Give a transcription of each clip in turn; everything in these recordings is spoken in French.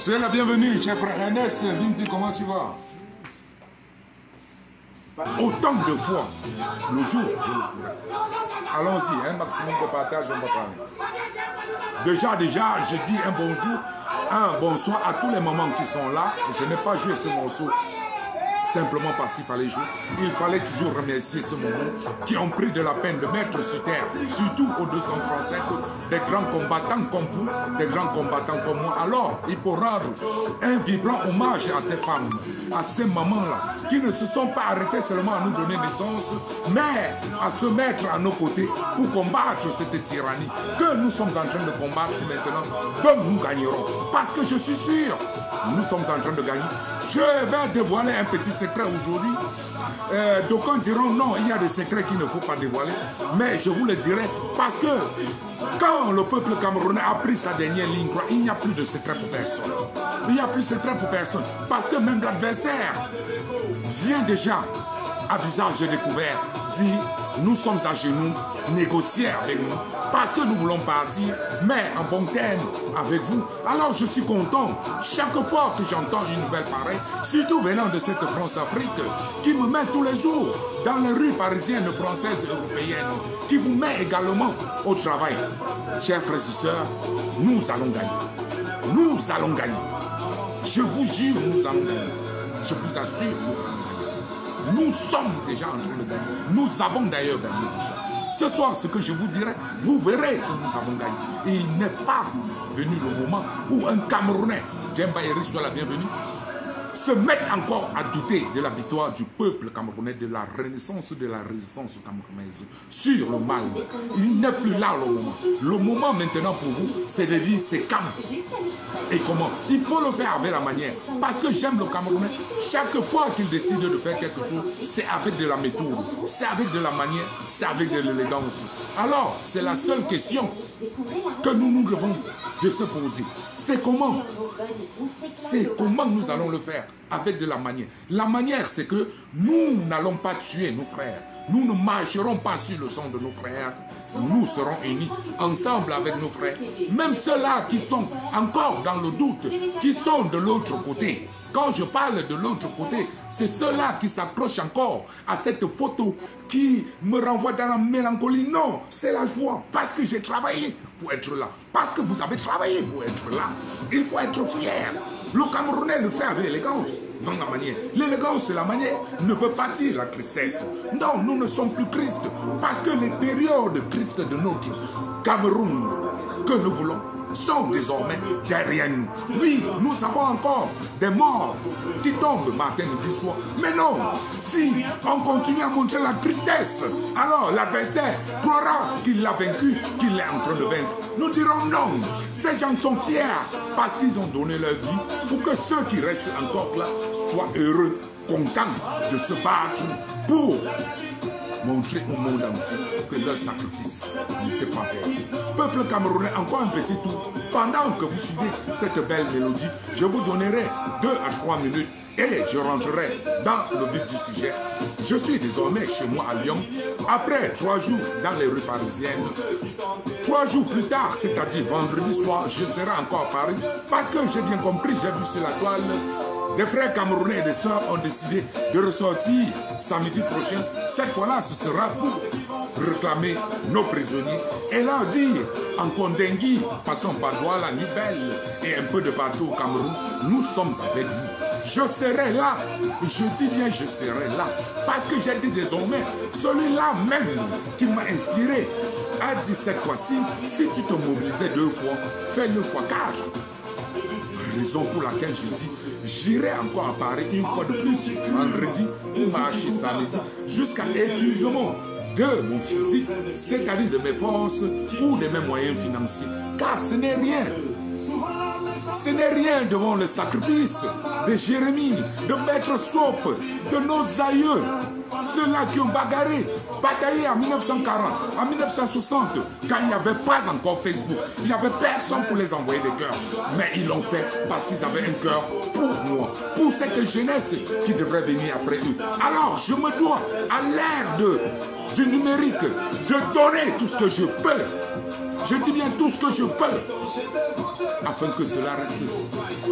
Soyez la bienvenue, cher frère Ernest. Vinzi, comment tu vas? Autant de fois, le jour, je le pourrai. Allons-y, un maximum de partage, on va parler. Déjà, je dis un bonjour, un bonsoir à tous les mamans qui sont là. Je n'ai pas joué ce morceau simplement parce qu'il fallait jouer. Il fallait toujours remercier ce moment qui ont pris de la peine de mettre sur terre, surtout aux 237, des grands combattants comme vous, des grands combattants comme moi. Alors, il faut rendre un vibrant hommage à ces femmes, à ces mamans-là, qui ne se sont pas arrêtées seulement à nous donner naissance, mais à se mettre à nos côtés pour combattre cette tyrannie que nous sommes en train de combattre maintenant, que nous gagnerons. Parce que je suis sûr, nous sommes en train de gagner. Je vais dévoiler un petit secret aujourd'hui. D'aucuns diront non, il y a des secrets qu'il ne faut pas dévoiler. Mais je vous le dirai parce que quand le peuple camerounais a pris sa dernière ligne, il n'y a plus de secret pour personne. Il n'y a plus de secret pour personne. Parce que même l'adversaire vient déjà à visage découvert, dit nous sommes à genoux, négociez avec nous, parce que nous voulons partir, mais en bon terme avec vous. Alors je suis content, chaque fois que j'entends une nouvelle pareille, surtout venant de cette France-Afrique, qui me met tous les jours dans les rues parisiennes, françaises et européennes, qui vous met également au travail. Chers frères et sœurs, nous allons gagner. Nous allons gagner. Je vous jure, nous allons gagner. Je vous assure, nous allons gagner. Nous sommes déjà en train de gagner. Nous avons d'ailleurs gagné déjà. Ce soir, ce que je vous dirai, vous verrez que nous avons gagné. Et il n'est pas venu le moment où un Camerounais, Djemba Eri soit la bienvenue, se met encore à douter de la victoire du peuple camerounais, de la renaissance de la résistance camerounaise sur le mal. Il n'est plus là le moment. Le moment maintenant pour vous, c'est de dire c'est calme. Et comment? Il faut le faire avec la manière. Parce que j'aime le Camerounais. Chaque fois qu'il décide de faire quelque chose, c'est avec de la méthode, c'est avec de la manière, c'est avec de l'élégance. Alors, c'est la seule question que nous devons de se poser. C'est comment? C'est comment nous allons le faire avec de la manière. La manière, c'est que nous n'allons pas tuer nos frères. Nous ne marcherons pas sur le sang de nos frères. Nous serons unis ensemble avec nos frères. Même ceux-là qui sont encore dans le doute, qui sont de l'autre côté. Quand je parle de l'autre côté, c'est ceux-là qui s'accrochent encore à cette photo qui me renvoie dans la mélancolie. Non, c'est la joie parce que j'ai travaillé pour être là. Parce que vous avez travaillé pour être là. Il faut être fier. Le Camerounais le fait avec élégance. Dans la manière. L'élégance, c'est la manière. Ne veut pas dire la tristesse. Non, nous ne sommes plus Christ. Parce que les périodes Christ de notre Cameroun que nous voulons sont désormais derrière nous. Oui, nous avons encore des morts qui tombent matin et soir. Mais non, si on continue à montrer la tristesse, alors l'adversaire croira qu'il l'a vaincu, qu'il est en train de vaincre. Nous dirons non. Ces gens sont fiers parce qu'ils ont donné leur vie pour que ceux qui restent encore là soient heureux, contents de se battre pour montrer au monde entier que leur sacrifice n'était pas fait. Peuple camerounais, encore un petit tour. Pendant que vous suivez cette belle mélodie, je vous donnerai 2 à 3 minutes et je rentrerai dans le vif du sujet. Je suis désormais chez moi à Lyon. Après 3 jours dans les rues parisiennes, 3 jours plus tard, c'est-à-dire vendredi soir, je serai encore à Paris parce que j'ai bien compris, j'ai vu sur la toile, des frères camerounais et des sœurs ont décidé de ressortir samedi prochain. Cette fois-là, ce sera pour réclamer nos prisonniers et leur dire en Kondengui, passant par Douala, Nubel et un peu de partout au Cameroun, nous sommes avec vous. Je serai là, je dis bien je serai là, parce que j'ai dit désormais, celui-là même qui m'a inspiré a dit cette fois-ci, si tu te mobilisais 2 fois, fais-le fois 4. Raison pour laquelle je dis, j'irai encore à Paris une fois de plus, vendredi, pour marcher samedi, jusqu'à l'épuisement de mon physique, c'est-à-dire de mes forces ou de mes moyens financiers. Car ce n'est rien. Ce n'est rien devant le sacrifice de Jérémie, de Maître Soap, de nos aïeux, ceux-là qui ont bataillé en 1940, en 1960, quand il n'y avait pas encore Facebook, il n'y avait personne pour les envoyer des cœurs. Mais ils l'ont fait parce qu'ils avaient un cœur pour moi, pour cette jeunesse qui devrait venir après eux. Alors je me dois, à l'ère du numérique, de donner tout ce que je peux. Je dis bien tout ce que je peux, afin que cela reste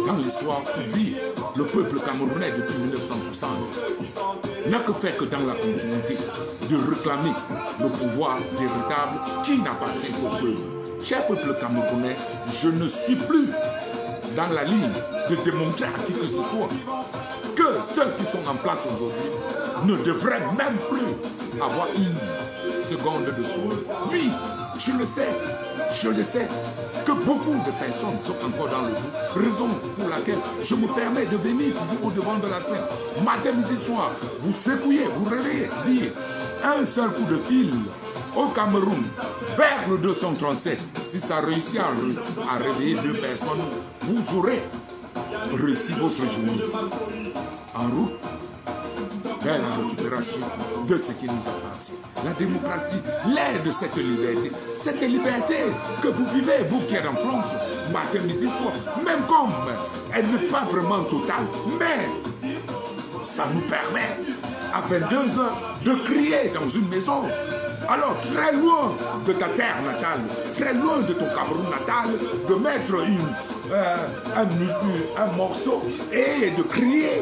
dans l'histoire pour dire le peuple camerounais depuis 1960 n'a que fait que dans la continuité de réclamer le pouvoir véritable qui n'appartient qu'au peuple. Cher peuple camerounais, je ne suis plus dans la ligne de démontrer à qui que ce soit que ceux qui sont en place aujourd'hui ne devraient même plus avoir une seconde de soin. Oui, je le sais que beaucoup de personnes sont encore dans le doute, raison pour laquelle je me permets de venir au devant de la scène. Matin, midi, soir, vous secouez, vous réveillez, dire un seul coup de fil au Cameroun, vers le 237, si ça réussit à réveiller 2 personnes, vous aurez réussi votre journée. En route vers la récupération de ce qui nous appartient. La démocratie, l'ère de cette liberté que vous vivez, vous qui êtes en France, matin, midi, soir, même comme elle n'est pas vraiment totale, mais ça nous permet à 22 heures de crier dans une maison. Alors, très loin de ta terre natale, très loin de ton Cameroun natal, de mettre un morceau et de crier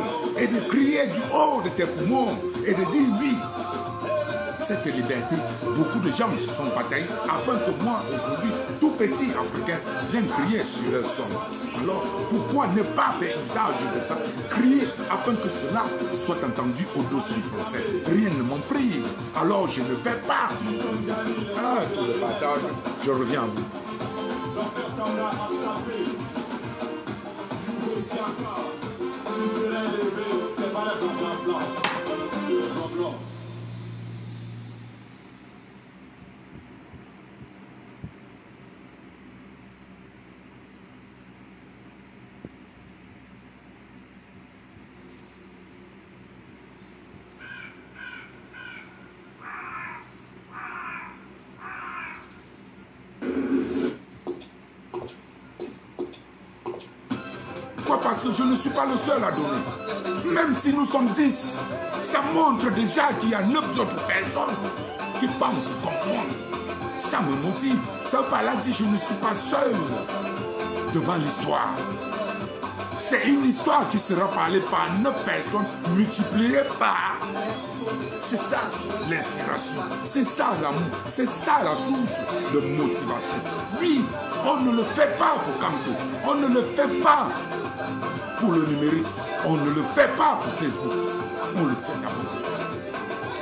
du haut de tes poumons et de dire oui, cette liberté, beaucoup de gens se sont bataillés afin que moi, aujourd'hui, tout petit Africain, vienne crier sur leur son. Alors, pourquoi ne pas faire usage de ça? Crier afin que cela soit entendu au-dessus du procès. Rien ne m'en prive. Alors, je ne vais pas. Ah, tout le partage, je reviens à vous. Parce que je ne suis pas le seul à donner. Même si nous sommes 10, ça montre déjà qu'il y a 9 autres personnes qui pensent comprendre. Ça me motive. Ça veut pas là dire que je ne suis pas seul devant l'histoire. C'est une histoire qui sera parlée par 9 personnes multipliées par. C'est ça l'inspiration, c'est ça l'amour, c'est ça la source de motivation. Oui, on ne le fait pas pour Kamto, on ne le fait pas pour le numérique, on ne le fait pas pour Facebook, on le fait d'abord pour ça.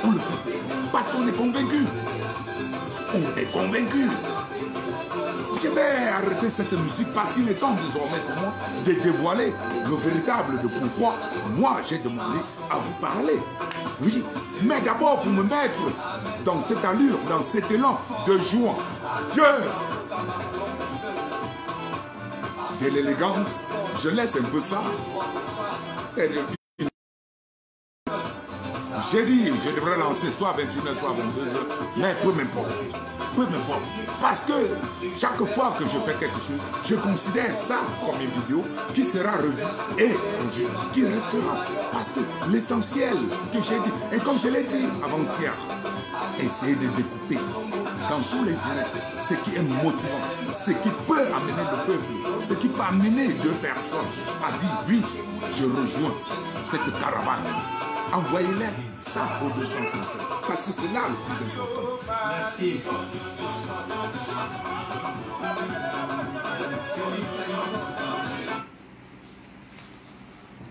On le fait parce qu'on est convaincu. On est convaincu. Je vais arrêter cette musique parce qu'il est temps désormais pour moi de dévoiler le véritable de pourquoi moi j'ai demandé à vous parler. Oui, mais d'abord pour me mettre dans cette allure, dans cet élan de joie, de l'élégance, je laisse un peu ça. J'ai dit, je devrais lancer soit 21h, soit 22h, mais peu m'importe. Peu m'importe. Parce que chaque fois que je fais quelque chose, je considère ça comme une vidéo qui sera revue et revue, qui restera. Parce que l'essentiel que j'ai dit, et comme je l'ai dit avant-hier, essayez de découper dans tous les directs ce qui est motivant, ce qui peut amener le peuple, ce qui peut amener 2 personnes à dire oui, je rejoins cette caravane. Envoyez-les ça au 237 parce que c'est là le plus important. Merci.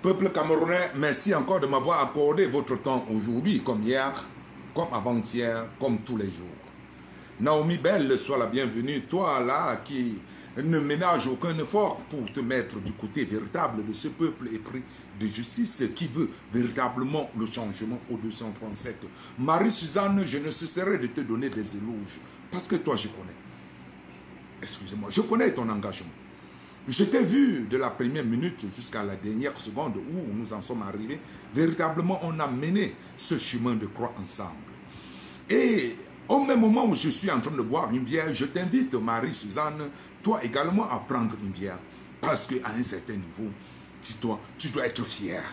Peuple camerounais, merci encore de m'avoir accordé votre temps aujourd'hui, comme hier, comme avant-hier, comme tous les jours. Naomi Belle, sois la bienvenue. Toi là qui ne ménage aucun effort pour te mettre du côté véritable de ce peuple épris de justice qui veut véritablement le changement au 237. Marie-Suzanne, je ne cesserai de te donner des éloges parce que toi je connais. Excusez-moi, je connais ton engagement. Je t'ai vu de la première minute jusqu'à la dernière seconde où nous en sommes arrivés. Véritablement, on a mené ce chemin de croix ensemble. Et au même moment où je suis en train de boire une bière, je t'invite, Marie-Suzanne, toi également à prendre une bière. Parce qu'à un certain niveau, tu dois être fier.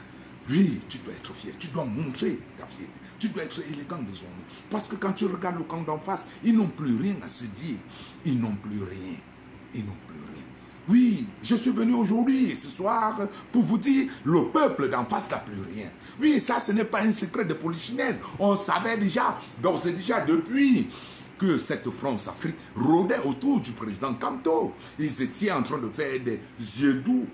Oui, tu dois être fier. Tu dois montrer ta fierté. Tu dois être élégant désormais. Parce que quand tu regardes le camp d'en face, ils n'ont plus rien à se dire. Ils n'ont plus rien. Ils n'ont plus rien. Oui, je suis venu aujourd'hui, ce soir, pour vous dire, le peuple d'en face n'a plus rien. Oui, ça, ce n'est pas un secret de polichinelle. On savait déjà, d'ores et déjà, depuis que cette France-Afrique rôdait autour du président Kamto. Ils étaient en train de faire des yeux doux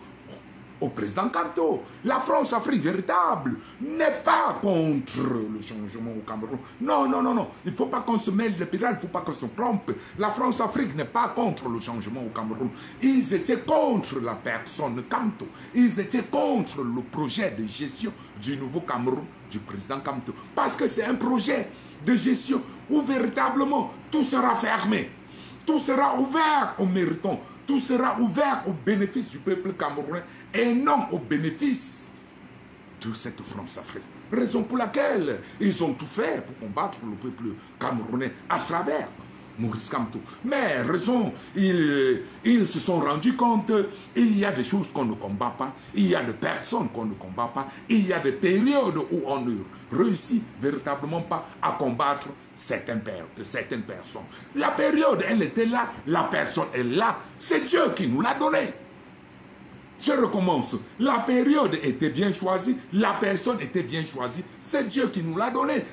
au président Kamto. La France-Afrique véritable n'est pas contre le changement au Cameroun. Non, non, non, non. Il ne faut pas qu'on se mêle de pédales, il ne faut pas qu'on se trompe. La France-Afrique n'est pas contre le changement au Cameroun. Ils étaient contre la personne Kamto. Ils étaient contre le projet de gestion du nouveau Cameroun du président Kamto. Parce que c'est un projet de gestion où véritablement tout sera fermé. Tout sera ouvert aux méritants. Tout sera ouvert au bénéfice du peuple camerounais et non au bénéfice de cette France-Afrique. Raison pour laquelle ils ont tout fait pour combattre le peuple camerounais à travers Maurice Kamto. Mais raison, ils se sont rendus compte qu'il y a des choses qu'on ne combat pas, il y a des personnes qu'on ne combat pas, il y a des périodes où on ne réussit véritablement pas à combattre certaines personnes. La période, elle était là, la personne est là, c'est Dieu qui nous l'a donné. Je recommence. La période était bien choisie, la personne était bien choisie, c'est Dieu qui nous l'a donné.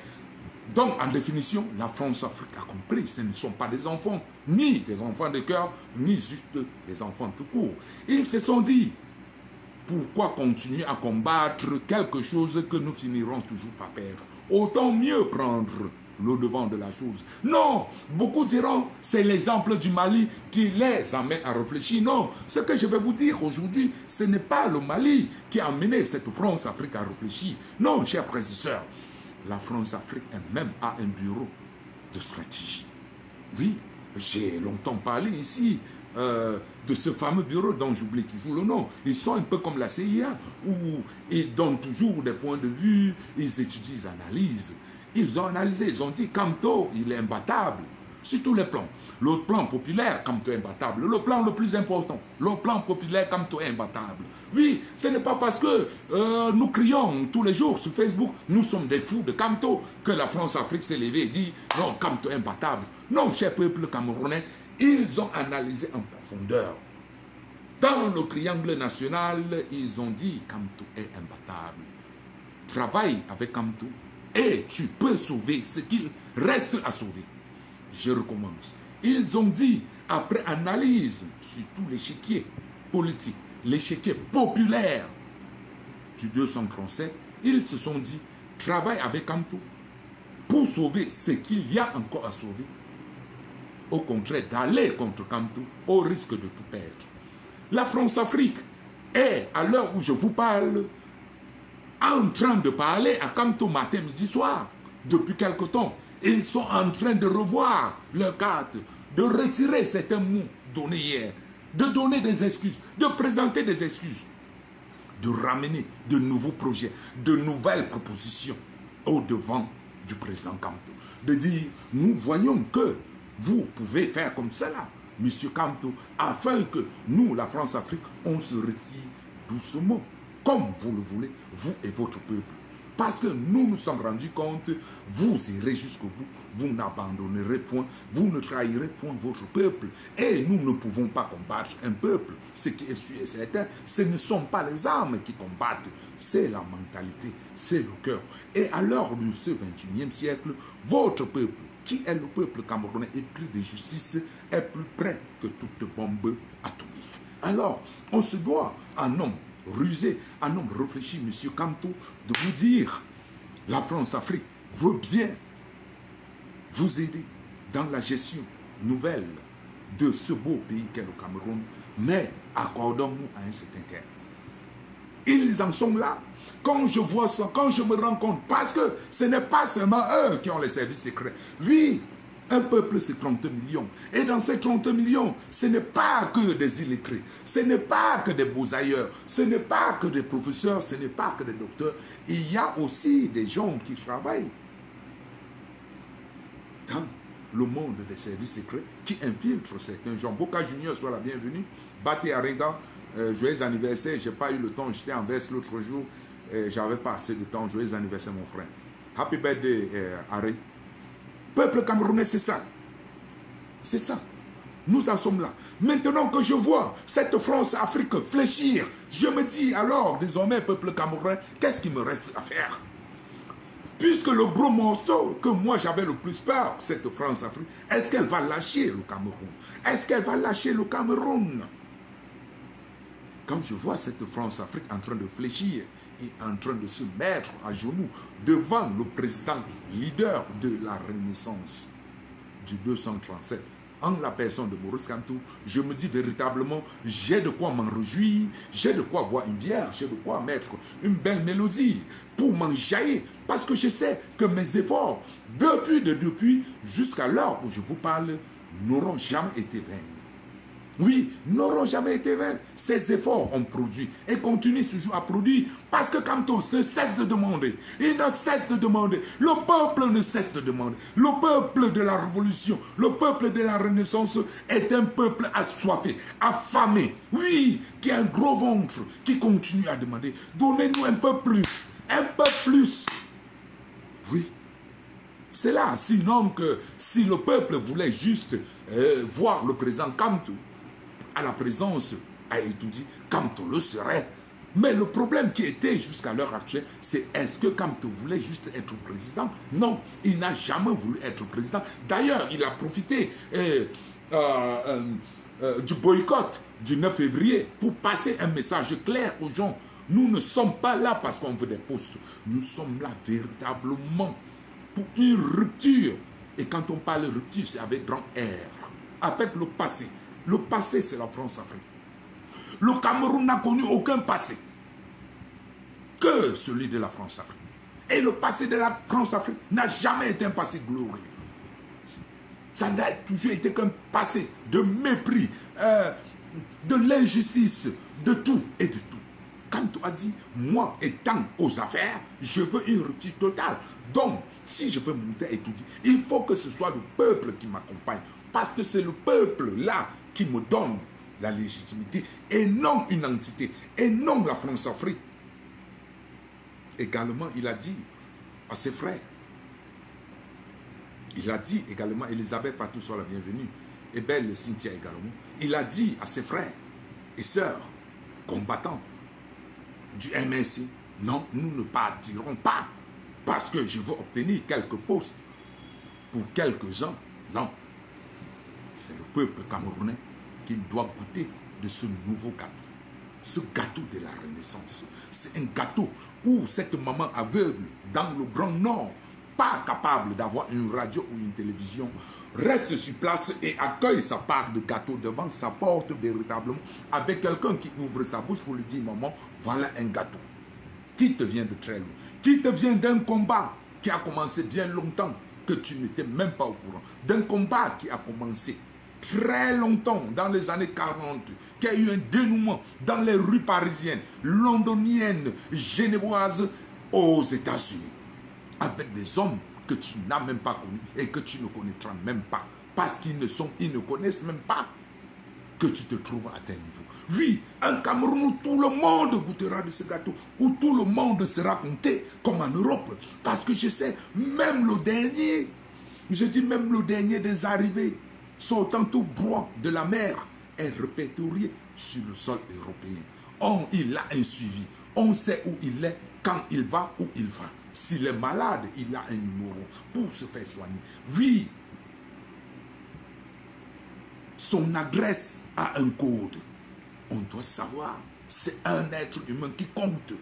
Donc, en définition, la France-Afrique a compris, ce ne sont pas des enfants, ni des enfants de cœur, ni juste des enfants tout court. Ils se sont dit, pourquoi continuer à combattre quelque chose que nous finirons toujours par perdre? Autant mieux prendre le devant de la chose. Non, beaucoup diront, c'est l'exemple du Mali qui les amène à réfléchir. Non, ce que je vais vous dire aujourd'hui, ce n'est pas le Mali qui a amené cette France-Afrique à réfléchir. Non, chers frères et sœurs, la France-Afrique elle-même a un bureau de stratégie. Oui, j'ai longtemps parlé ici de ce fameux bureau dont j'oublie toujours le nom. Ils sont un peu comme la CIA, où ils donnent toujours des points de vue, ils étudient, ils analysent. Ils ont analysé, ils ont dit Kamto, il est imbattable sur tous les plans. Le plan populaire, Kamto est imbattable. Le plan le plus important, le plan populaire, Kamto est imbattable. Oui, ce n'est pas parce que nous crions tous les jours sur Facebook, nous sommes des fous de Kamto, que la France-Afrique s'est levée et dit non, Kamto est imbattable. Non, cher peuple camerounais, ils ont analysé en profondeur. Dans le triangle national, ils ont dit Kamto est imbattable. Travaille avec Kamto et tu peux sauver ce qu'il reste à sauver. Je recommence. Ils ont dit, après analyse sur tout l'échiquier politique, l'échiquier populaire du 237, ils se sont dit, travaille avec Kamto pour sauver ce qu'il y a encore à sauver. Au contraire, d'aller contre Kamto au risque de tout perdre. La France-Afrique est, à l'heure où je vous parle, en train de parler à Kamto matin, midi, soir, depuis quelque temps. Ils sont en train de revoir leur carte, de retirer certains mots donnés hier, de donner des excuses, de présenter des excuses, de ramener de nouveaux projets, de nouvelles propositions au devant du président Kamto. De dire, nous voyons que vous pouvez faire comme cela, monsieur Kamto, afin que nous, la France-Afrique, on se retire doucement. Comme vous le voulez, vous et votre peuple. Parce que nous nous sommes rendus compte, vous irez jusqu'au bout, vous n'abandonnerez point, vous ne trahirez point votre peuple. Et nous ne pouvons pas combattre un peuple. Ce qui est sûr et certain, ce ne sont pas les armes qui combattent, c'est la mentalité, c'est le cœur. Et à l'heure de ce 21e siècle, votre peuple, qui est le peuple camerounais épris de justice, est plus près que toute bombe atomique. Alors, on se doit, un homme rusé, un homme réfléchi, monsieur Kamto, de vous dire, la France-Afrique veut bien vous aider dans la gestion nouvelle de ce beau pays qu'est le Cameroun, mais accordons-nous à un certain terme. Ils en sont là. Quand je vois ça, quand je me rends compte, parce que ce n'est pas seulement eux qui ont les services secrets. Oui, un peuple, c'est 30 millions. Et dans ces 30 millions, ce n'est pas que des illettrés, ce n'est pas que des beaux ailleurs, ce n'est pas que des professeurs, ce n'est pas que des docteurs. Il y a aussi des gens qui travaillent dans le monde des services secrets, qui infiltrent certains gens. Boka Junior, soit la bienvenue. Baté Arenga, joyeux anniversaire. Je n'ai pas eu le temps, j'étais en Verse l'autre jour. J'avais pas assez de temps. Joyeux anniversaire, mon frère. Happy birthday, Harry. Peuple camerounais, c'est ça. C'est ça. Nous en sommes là. Maintenant que je vois cette France-Afrique fléchir, je me dis alors, désormais, peuple camerounais, qu'est-ce qu'il me reste à faire? Puisque le gros morceau que moi j'avais le plus peur, cette France-Afrique, est-ce qu'elle va lâcher le Cameroun? Est-ce qu'elle va lâcher le Cameroun? Quand je vois cette France-Afrique en train de fléchir et en train de se mettre à genoux devant le président leader de la Renaissance du 237, en la personne de Maurice Kamto, je me dis véritablement, j'ai de quoi m'en réjouir, j'ai de quoi boire une bière, j'ai de quoi mettre une belle mélodie pour m'enjailler, parce que je sais que mes efforts, depuis jusqu'à l'heure où je vous parle, n'auront jamais été vains. Oui, n'auront jamais été vains. Ces efforts ont produit et continuent toujours à produire parce que Kamto ne cesse de demander. Il ne cesse de demander. Le peuple ne cesse de demander. Le peuple de la révolution, le peuple de la Renaissance est un peuple assoiffé, affamé. Oui, qui a un gros ventre, qui continue à demander. Donnez-nous un peu plus. Un peu plus. Oui. C'est là, sinon que si le peuple voulait juste voir le président Kamto à la présence à étudier, Kamto le serait Mais le problème qui était jusqu'à l'heure actuelle, c'est est-ce que Kamto voulait juste être président? Non, il n'a jamais voulu être président. D'ailleurs, il a profité du boycott du 9 février pour passer un message clair aux gens. Nous ne sommes pas là parce qu'on veut des postes. Nous sommes là véritablement pour une rupture. Et quand on parle de rupture, c'est avec grand R. Avec le passé. Le passé, c'est la France-Afrique. Le Cameroun n'a connu aucun passé que celui de la France-Afrique. Et le passé de la France-Afrique n'a jamais été un passé glorieux. Ça n'a toujours été qu'un passé de mépris, de l'injustice, de tout et de tout. Quand tu as dit, moi étant aux affaires, je veux une rupture totale. Donc, si je veux monter et tout dire, il faut que ce soit le peuple qui m'accompagne. Parce que c'est le peuple là qui me donne la légitimité et non une entité, et non la France-Afrique. Également, il a dit à ses frères, il a dit également, Elisabeth Patou soit la bienvenue, et Belle Cynthia également, il a dit à ses frères et sœurs, combattants du MSI, non, nous ne partirons pas parce que je veux obtenir quelques postes pour quelques-uns. Non, c'est le peuple camerounais qui doit goûter de ce nouveau gâteau. Ce gâteau de la Renaissance. C'est un gâteau où cette maman aveugle dans le Grand Nord, pas capable d'avoir une radio ou une télévision, reste sur place et accueille sa part de gâteau devant sa porte véritablement avec quelqu'un qui ouvre sa bouche pour lui dire, maman, voilà un gâteau qui te vient de très loin, qui te vient d'un combat qui a commencé bien longtemps, que tu n'étais même pas au courant, d'un combat qui a commencé très longtemps, dans les années 40, qui a eu un dénouement dans les rues parisiennes, londoniennes, genevoises, aux États-Unis, avec des hommes que tu n'as même pas connus et que tu ne connaîtras même pas, parce qu'ils ne connaissent même pas que tu te trouves à tel niveau. Oui, un Cameroun où tout le monde goûtera de ce gâteau, où tout le monde sera compté, comme en Europe, parce que je sais, même le dernier, je dis même le dernier des arrivés, sortant tout droit de la mer, est répertorié sur le sol européen. Il a un suivi. On sait où il est, quand il va, où il va. S'il est malade, il a un numéro pour se faire soigner. Oui, son adresse a un code. On doit savoir, c'est un être humain qui compte.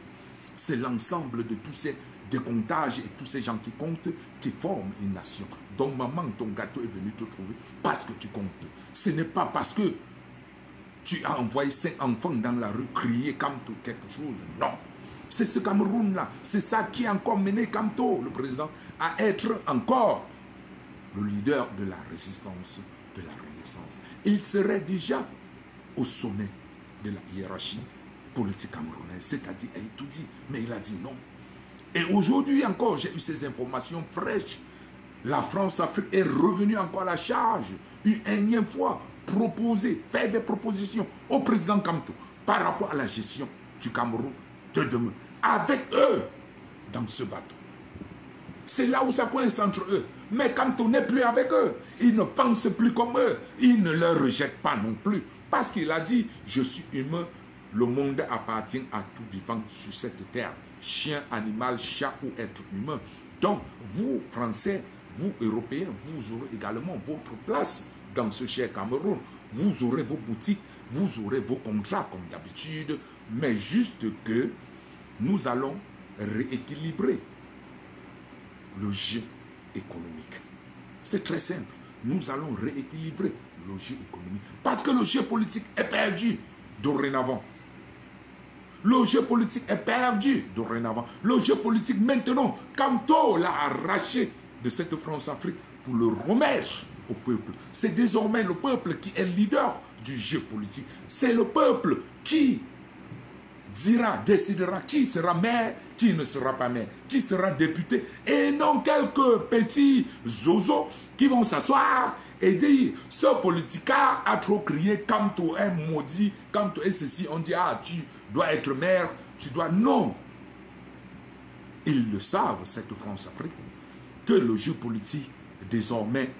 C'est l'ensemble de tous ces décomptages et tous ces gens qui comptent qui forment une nation. Donc maman, ton gâteau est venu te trouver parce que tu comptes. Ce n'est pas parce que tu as envoyé 5 enfants dans la rue crier Kamto quelque chose. Non. C'est ce Cameroun-là. C'est ça qui a encore mené Kamto, le président, à être encore le leader de la résistance, de la Renaissance. Il serait déjà au sommet de la hiérarchie politique camerounaise, c'est-à-dire à tout dit. Mais il a dit non. Et aujourd'hui encore, j'ai eu ces informations fraîches. La France-Afrique est revenue encore à la charge, une énième fois, proposer, faire des propositions au président Kamto par rapport à la gestion du Cameroun de demain. Avec eux, dans ce bateau. C'est là où ça coince entre eux. Mais Kamto n'est plus avec eux. Il ne pense plus comme eux. Il ne leur rejette pas non plus. Parce qu'il a dit, je suis humain, le monde appartient à tout vivant sur cette terre. Chien, animal, chat ou être humain. Donc, vous, Français, vous, Européens, vous aurez également votre place dans ce cher Cameroun. Vous aurez vos boutiques, vous aurez vos contrats comme d'habitude, mais juste que nous allons rééquilibrer le jeu économique. C'est très simple. Nous allons rééquilibrer le jeu économique. Parce que le jeu politique est perdu dorénavant. Le jeu politique est perdu dorénavant. Le jeu politique maintenant, Kamto l'a arraché de cette France-Afrique pour le remettre au peuple. C'est désormais le peuple qui est leader du jeu politique. C'est le peuple qui dira, décidera qui sera maire, qui ne sera pas maire, qui sera député, et non quelques petits zozos qui vont s'asseoir et dire, ce politicard a trop crié, Kamto est maudit, Kamto est ceci, on dit, ah, tu dois être maire, tu dois... Non. Ils le savent, cette France-Afrique, que le jeu politique, désormais,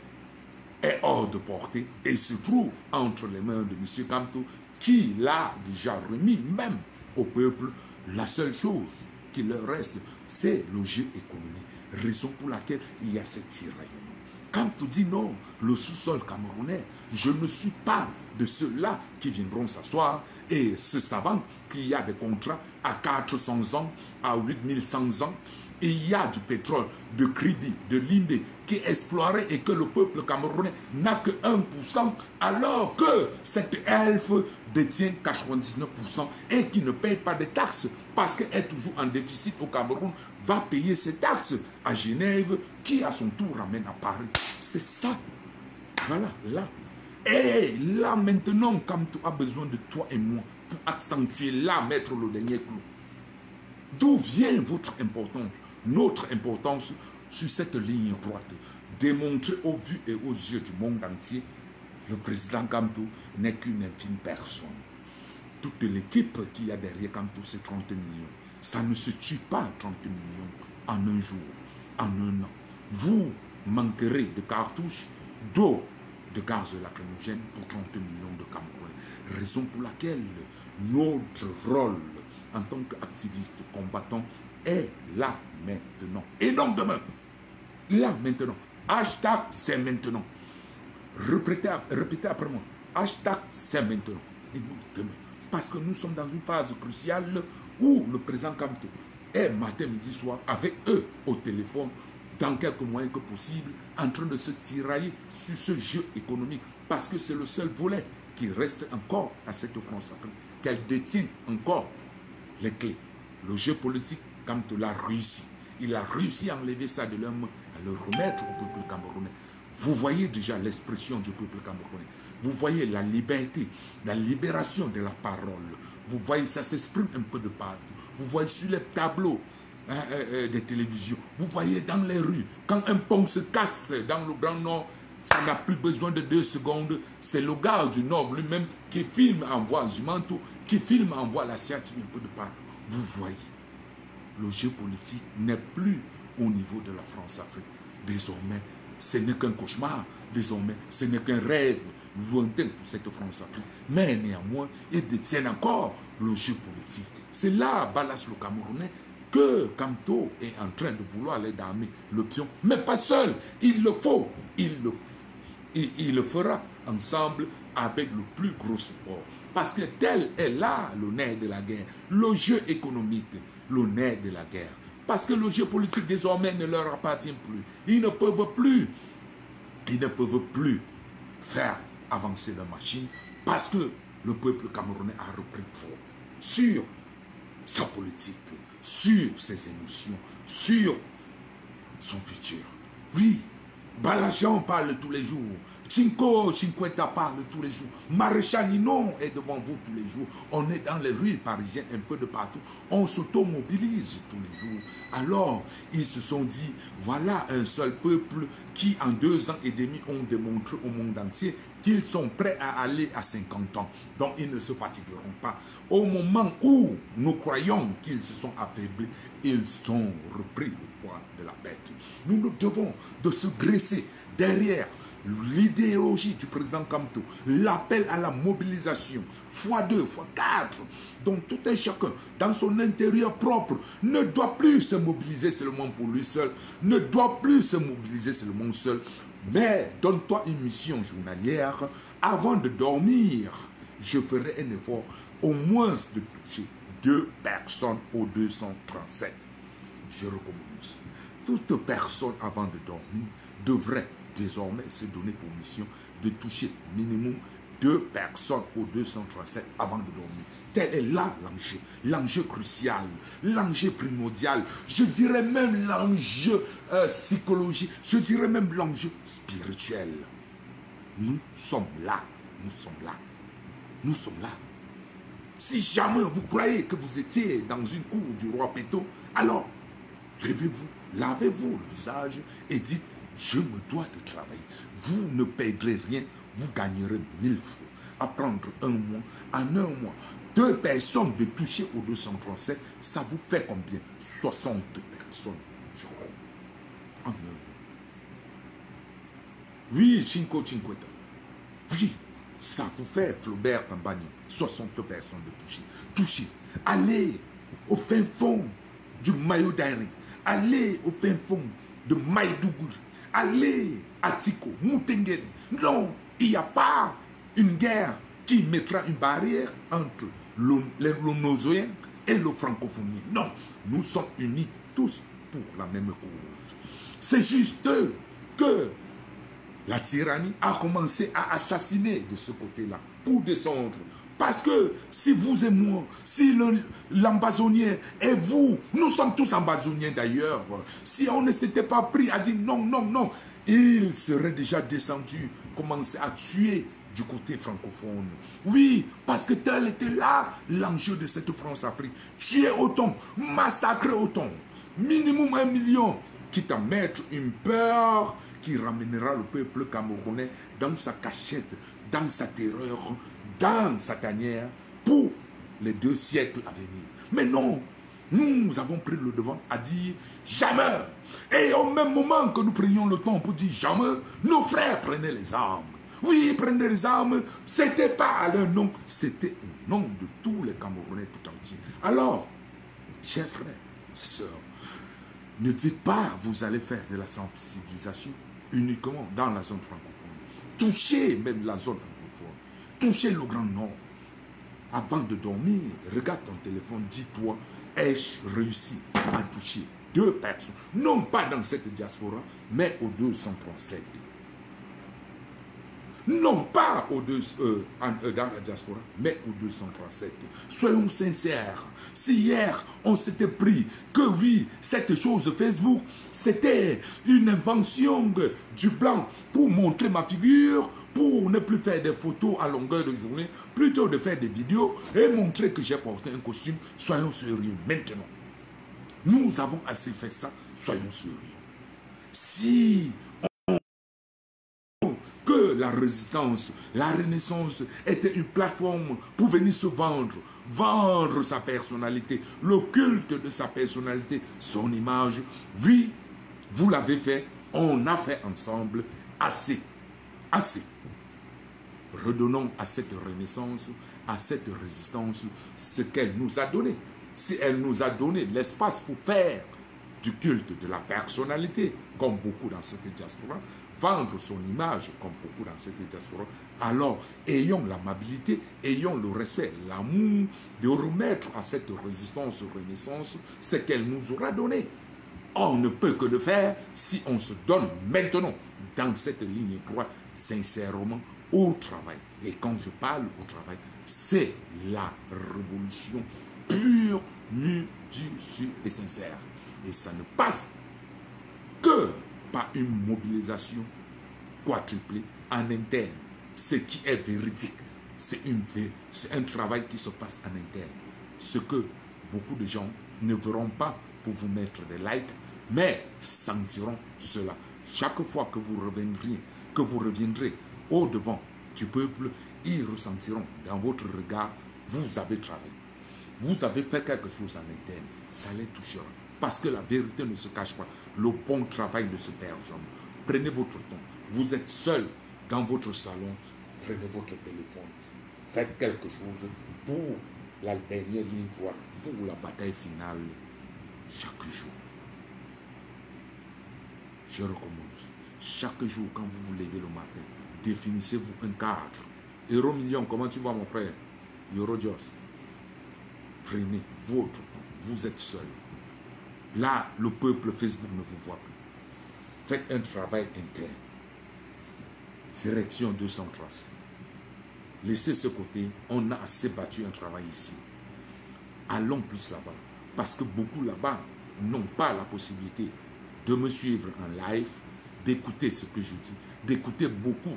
est hors de portée et se trouve entre les mains de M. Kamto, qui l'a déjà remis même au peuple, la seule chose qui leur reste, c'est le jeu économique. Raison pour laquelle il y a cette tiraillement. Quand tu dis non, le sous-sol camerounais, je ne suis pas de ceux-là qui viendront s'asseoir et se savant qu'il y a des contrats à 400 ans, à 8100 ans. Il y a du pétrole, de crédit, de l'Inde qui est exploré et que le peuple camerounais n'a que 1%, alors que cette elfe détient 99% et qui ne paye pas de taxes parce qu'elle est toujours en déficit au Cameroun, va payer ses taxes à Genève qui à son tour ramène à Paris. C'est ça. Voilà, là. Et là maintenant, comme tu as besoin de toi et moi pour accentuer là, mettre le dernier clou. D'où vient votre importance? Notre importance sur cette ligne droite. Démontrer aux vues et aux yeux du monde entier, le président Kamto n'est qu'une infime personne. Toute l'équipe qu'il y a derrière Kamto, c'est 30 millions. Ça ne se tue pas 30 millions en un jour, en un an. Vous manquerez de cartouches, d'eau, de gaz lacrymogène pour 30 millions de Camerounais. Raison pour laquelle notre rôle en tant qu'activiste combattant est là maintenant. Et donc demain, là maintenant, hashtag c'est maintenant. Répétez après moi, hashtag c'est maintenant. Et donc demain, parce que nous sommes dans une phase cruciale où le président Kamto est matin, midi, soir avec eux au téléphone, dans quelques moyens que possible, en train de se tirailler sur ce jeu économique. Parce que c'est le seul volet qui reste encore à cette France-Afrique, qu'elle détient encore les clés. Le jeu politique, Kamto l'a réussi. Il a réussi à enlever ça de leurs mains, à le remettre au peuple camerounais. Vous voyez déjà l'expression du peuple camerounais. Vous voyez la liberté, la libération de la parole. Vous voyez, ça s'exprime un peu de partout. Vous voyez sur les tableaux des télévisions. Vous voyez dans les rues, quand un pont se casse dans le Grand Nord, ça n'a plus besoin de 2 secondes. C'est le gars du Nord lui-même qui filme, envoie Zumanto, qui filme, envoie la sciatique un peu de partout. Vous voyez, le jeu politique n'est plus au niveau de la France-Afrique. Désormais, ce n'est qu'un cauchemar. Désormais, ce n'est qu'un rêve lointain pour cette France-Afrique. Mais néanmoins, ils détiennent encore le jeu politique. C'est là, Balas le Camerounais, que Kamto est en train de vouloir aller damer le pion. Mais pas seul, il le faut. Il le fera ensemble avec le plus gros support. Parce que tel est là le nerf de la guerre. Le jeu économique, le nerf de la guerre. Parce que le jeu politique désormais ne leur appartient plus. Ils ne peuvent plus faire avancer la machine parce que le peuple camerounais a repris pouvoir sur sa politique, sur ses émotions, sur son futur. Oui, Balajan parle tous les jours. Cinquetta parle tous les jours. Maréchal Ninon est devant vous tous les jours. On est dans les rues parisiennes un peu de partout. On s'automobilise tous les jours. Alors, ils se sont dit, voilà un seul peuple qui, en 2 ans et demi, ont démontré au monde entier qu'ils sont prêts à aller à 50 ans. Donc, ils ne se fatigueront pas. Au moment où nous croyons qu'ils se sont affaiblis, ils ont repris le poids de la bête. Nous nous devons de se dresser derrière l'idéologie du président Kamto, l'appel à la mobilisation, x2, x4, donc tout un chacun, dans son intérieur propre, ne doit plus se mobiliser seulement pour lui seul, ne doit plus se mobiliser seulement seul, mais donne-toi une mission journalière, avant de dormir, je ferai un effort au moins de toucher 2 personnes au 237. Je recommence. Toute personne avant de dormir devrait désormais se donner pour mission de toucher minimum 2 personnes au 237 avant de dormir. Tel est là l'enjeu crucial, l'enjeu primordial, je dirais même l'enjeu psychologique, je dirais même l'enjeu spirituel. Nous sommes là, nous sommes là, nous sommes là. Si jamais vous croyez que vous étiez dans une cour du roi Péto, alors levez-vous, lavez-vous le visage et dites: je me dois de travailler. Vous ne perdrez rien, vous gagnerez 1000 fois. À prendre un mois, en un mois, 2 personnes de toucher au 237, ça vous fait combien? 60 personnes. En un mois. Oui, Cinquetta. Oui, ça vous fait Flaubert Campagne, 60 personnes de toucher. Toucher. allez au fin fond du Mayo Dairi, allez au fin fond de Maïdougouri, allez à Tiko, Moutengeli. Non, il n'y a pas une guerre qui mettra une barrière entre les Nozoyens et le francophonien. Non, nous sommes unis tous pour la même cause. C'est juste que la tyrannie a commencé à assassiner de ce côté-là pour descendre. Parce que si vous et moi, si l'ambazonien et vous, nous sommes tous ambazoniens d'ailleurs, si on ne s'était pas pris à dire non, non, non, il serait déjà descendu, commencé à tuer du côté francophone. Oui, parce que tel était là l'enjeu de cette France-Afrique. Tuer autant, massacrer autant, minimum 1 million, quitte à mettre une peur qui ramènera le peuple camerounais dans sa cachette, dans sa terreur, dans sa tanière pour les 2 siècles à venir. Mais non, nous avons pris le devant à dire jamais. Et au même moment que nous prenions le temps pour dire jamais, nos frères prenaient les armes. Oui, ils prenaient les armes, c'était pas à leur nom, c'était au nom de tous les Camerounais tout entiers. Alors, chers frères, sœurs, ne dites pas vous allez faire de la sensibilisation uniquement dans la zone francophone. Touchez même la zone francophone. Touchez le Grand Nord. Avant de dormir, regarde ton téléphone, dis-toi, ai-je réussi à toucher 2 personnes, non pas dans cette diaspora, mais aux 237. Non pas dans la diaspora, mais aux 237. Soyons sincères. Si hier, on s'était pris que oui, cette chose Facebook, c'était une invention du blanc pour montrer ma figure, pour ne plus faire des photos à longueur de journée, plutôt de faire des vidéos et montrer que j'ai porté un costume, soyons sérieux maintenant. Nous avons assez fait ça, soyons sérieux. Si que la résistance, la renaissance était une plateforme pour venir se vendre, vendre sa personnalité, le culte de sa personnalité, son image, oui, vous l'avez fait, on a fait ensemble assez, assez. Redonnons à cette renaissance, à cette résistance, ce qu'elle nous a donné. Si elle nous a donné l'espace pour faire du culte de la personnalité, comme beaucoup dans cette diaspora, vendre son image, comme beaucoup dans cette diaspora, alors ayons l'amabilité, ayons le respect, l'amour de remettre à cette résistance, renaissance, ce qu'elle nous aura donné. On ne peut que le faire si on se donne maintenant dans cette ligne droite, sincèrement, au travail. Et quand je parle au travail, c'est la révolution pure, nue, sûre et sincère. Et ça ne passe que par une mobilisation quadruplée en interne. Ce qui est véridique, c'est un travail qui se passe en interne. Ce que beaucoup de gens ne verront pas pour vous mettre des likes, mais sentiront cela. Chaque fois que vous reviendrez au devant du peuple, ils ressentiront dans votre regard, vous avez travaillé. Vous avez fait quelque chose en interne, ça les touchera. Parce que la vérité ne se cache pas. Le bon travail ne se perd jamais. Prenez votre temps. Vous êtes seul dans votre salon, prenez votre téléphone. Faites quelque chose pour la dernière ligne droite, pour la bataille finale, chaque jour. Je recommence. Chaque jour, quand vous vous levez le matin, définissez-vous un cadre. Euro Million, comment tu vas mon frère? Euro Jos. Prenez votre temps. Vous êtes seul. Là, le peuple Facebook ne vous voit plus. Faites un travail interne. Direction 237. Laissez ce côté. On a assez battu un travail ici. Allons plus là-bas. Parce que beaucoup là-bas n'ont pas la possibilité de me suivre en live, d'écouter ce que je dis, d'écouter beaucoup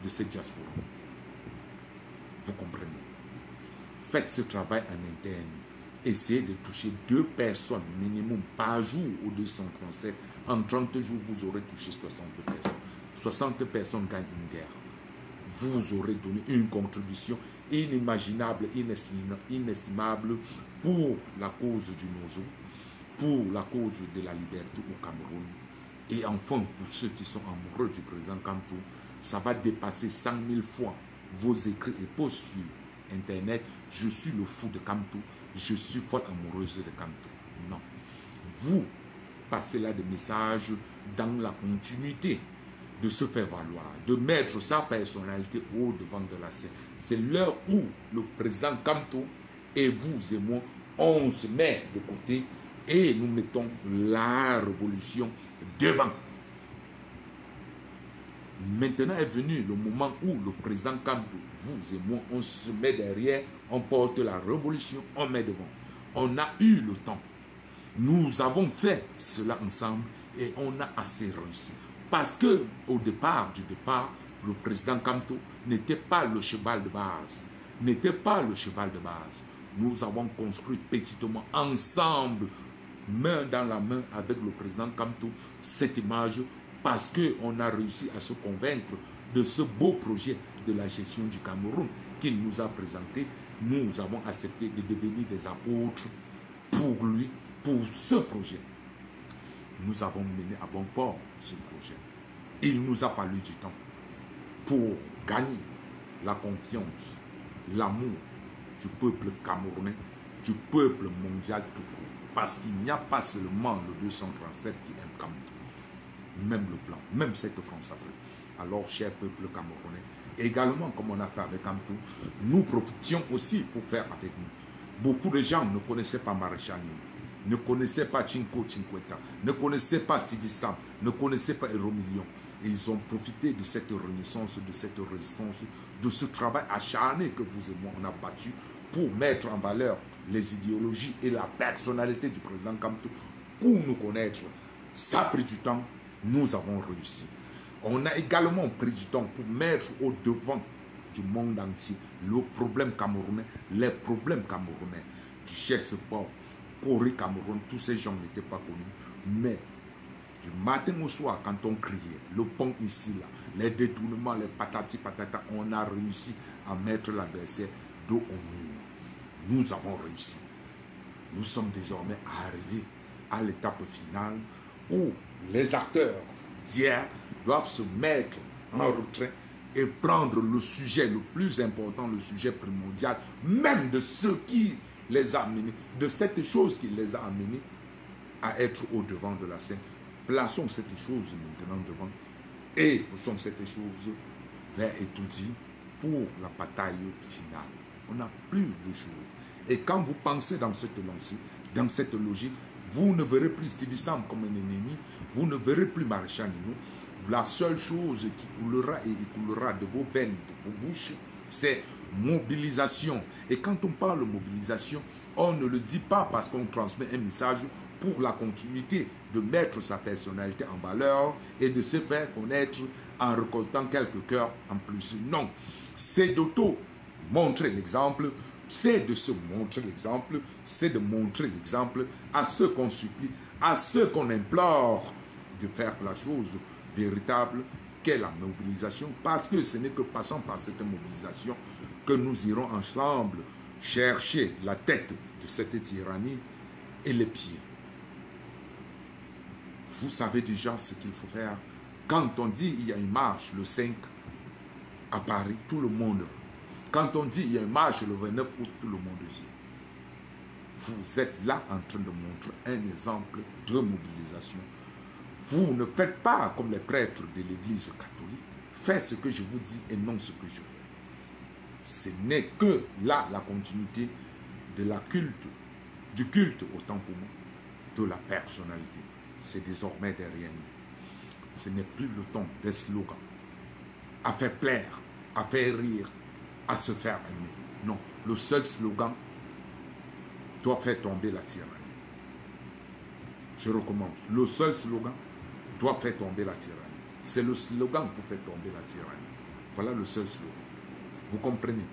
de cette diaspora. Vous comprenez? Faites ce travail en interne. Essayez de toucher 2 personnes minimum par jour au 237. En 30 jours, vous aurez touché 60 personnes. 60 personnes gagnent une guerre. Vous aurez donné une contribution inimaginable, inestimable pour la cause du Nozo, pour la cause de la liberté au Cameroun. Et enfin, pour ceux qui sont amoureux du président Kamto, ça va dépasser 100 000 fois vos écrits et posts sur Internet. Je suis le fou de Kamto. je suis folle amoureuse de Kamto. Non. Vous passez là des messages dans la continuité de se faire valoir, de mettre sa personnalité au devant de la scène. C'est l'heure où le président Kamto et vous et moi, on se met de côté et nous mettons la révolution devant. Maintenant est venu le moment où le président Kamto, vous et moi, on se met derrière, on porte la révolution, on met devant. On a eu le temps. Nous avons fait cela ensemble et on a assez réussi. Parce que au départ, le président Kamto n'était pas le cheval de base. N'était pas le cheval de base. Nous avons construit petitement, ensemble, main dans la main avec le président Kamto, cette image parce qu'on a réussi à se convaincre de ce beau projet de la gestion du Cameroun qu'il nous a présenté. Nous avons accepté de devenir des apôtres pour lui, pour ce projet. Nous avons mené à bon port ce projet. Il nous a fallu du temps pour gagner la confiance, l'amour du peuple camerounais, du peuple mondial tout court. Parce qu'il n'y a pas seulement le 237 qui aime Kamto, même le blanc, même cette France-Afrique. Alors, cher peuple camerounais, également comme on a fait avec Kamto, nous profitions aussi pour faire avec nous. Beaucoup de gens ne connaissaient pas Maréchal Nini, ne connaissaient pas Chinko Chinkweta, ne connaissaient pas Stevie Sam, ne connaissaient pas Héros Million. Et ils ont profité de cette renaissance, de cette résistance, de ce travail acharné que vous et moi on a battu pour mettre en valeur les idéologies et la personnalité du président Kamto, pour nous connaître. Ça a pris du temps, nous avons réussi. On a également pris du temps pour mettre au devant du monde entier le problème camerounais, les problèmes camerounais, du Chess-Port, Corée Cameroun, tous ces gens n'étaient pas connus, mais du matin au soir, quand on criait, le pont ici, là, les détournements, les patati patata, on a réussi à mettre l'adversaire dos au mur. Nous avons réussi. Nous sommes désormais arrivés à l'étape finale où les acteurs d'hier doivent se mettre en retrait et prendre le sujet le plus important, le sujet primordial, même de ce qui les a amenés, de cette chose qui les a amenés à être au devant de la scène. Plaçons cette chose maintenant devant et poussons cette chose vers étudier pour la bataille finale. On n'a plus de choses. Et quand vous pensez dans cette lancée, dans cette logique, vous ne verrez plus Stevie Sam comme un ennemi, vous ne verrez plus Maréchal Nini. La seule chose qui coulera et écoulera de vos veines, de vos bouches, c'est mobilisation. Et quand on parle de mobilisation, on ne le dit pas parce qu'on transmet un message pour la continuité de mettre sa personnalité en valeur et de se faire connaître en récoltant quelques cœurs en plus. Non, c'est d'auto-montrer l'exemple, c'est de se montrer l'exemple, c'est de montrer l'exemple à ceux qu'on supplie, à ceux qu'on implore de faire la chose véritable qu'est la mobilisation, parce que ce n'est que passant par cette mobilisation que nous irons ensemble chercher la tête de cette tyrannie et les pieds. Vous savez déjà ce qu'il faut faire. Quand on dit il y a une marche le 5 à Paris, tout le monde va. Quand on dit il y a une marche le 29 août, tout le monde vient. Vous êtes là en train de montrer un exemple de mobilisation. Vous ne faites pas comme les prêtres de l'église catholique. Faites ce que je vous dis et non ce que je fais. Ce n'est que là la continuité de la culte, du culte autant pour moi, de la personnalité. C'est désormais derrière nous. Ce n'est plus le temps des slogans, à faire plaire, à faire rire, à se faire aimer. Non, le seul slogan doit faire tomber la tyrannie. Je recommence. Le seul slogan doit faire tomber la tyrannie. C'est le slogan pour faire tomber la tyrannie. Voilà le seul slogan. Vous comprenez?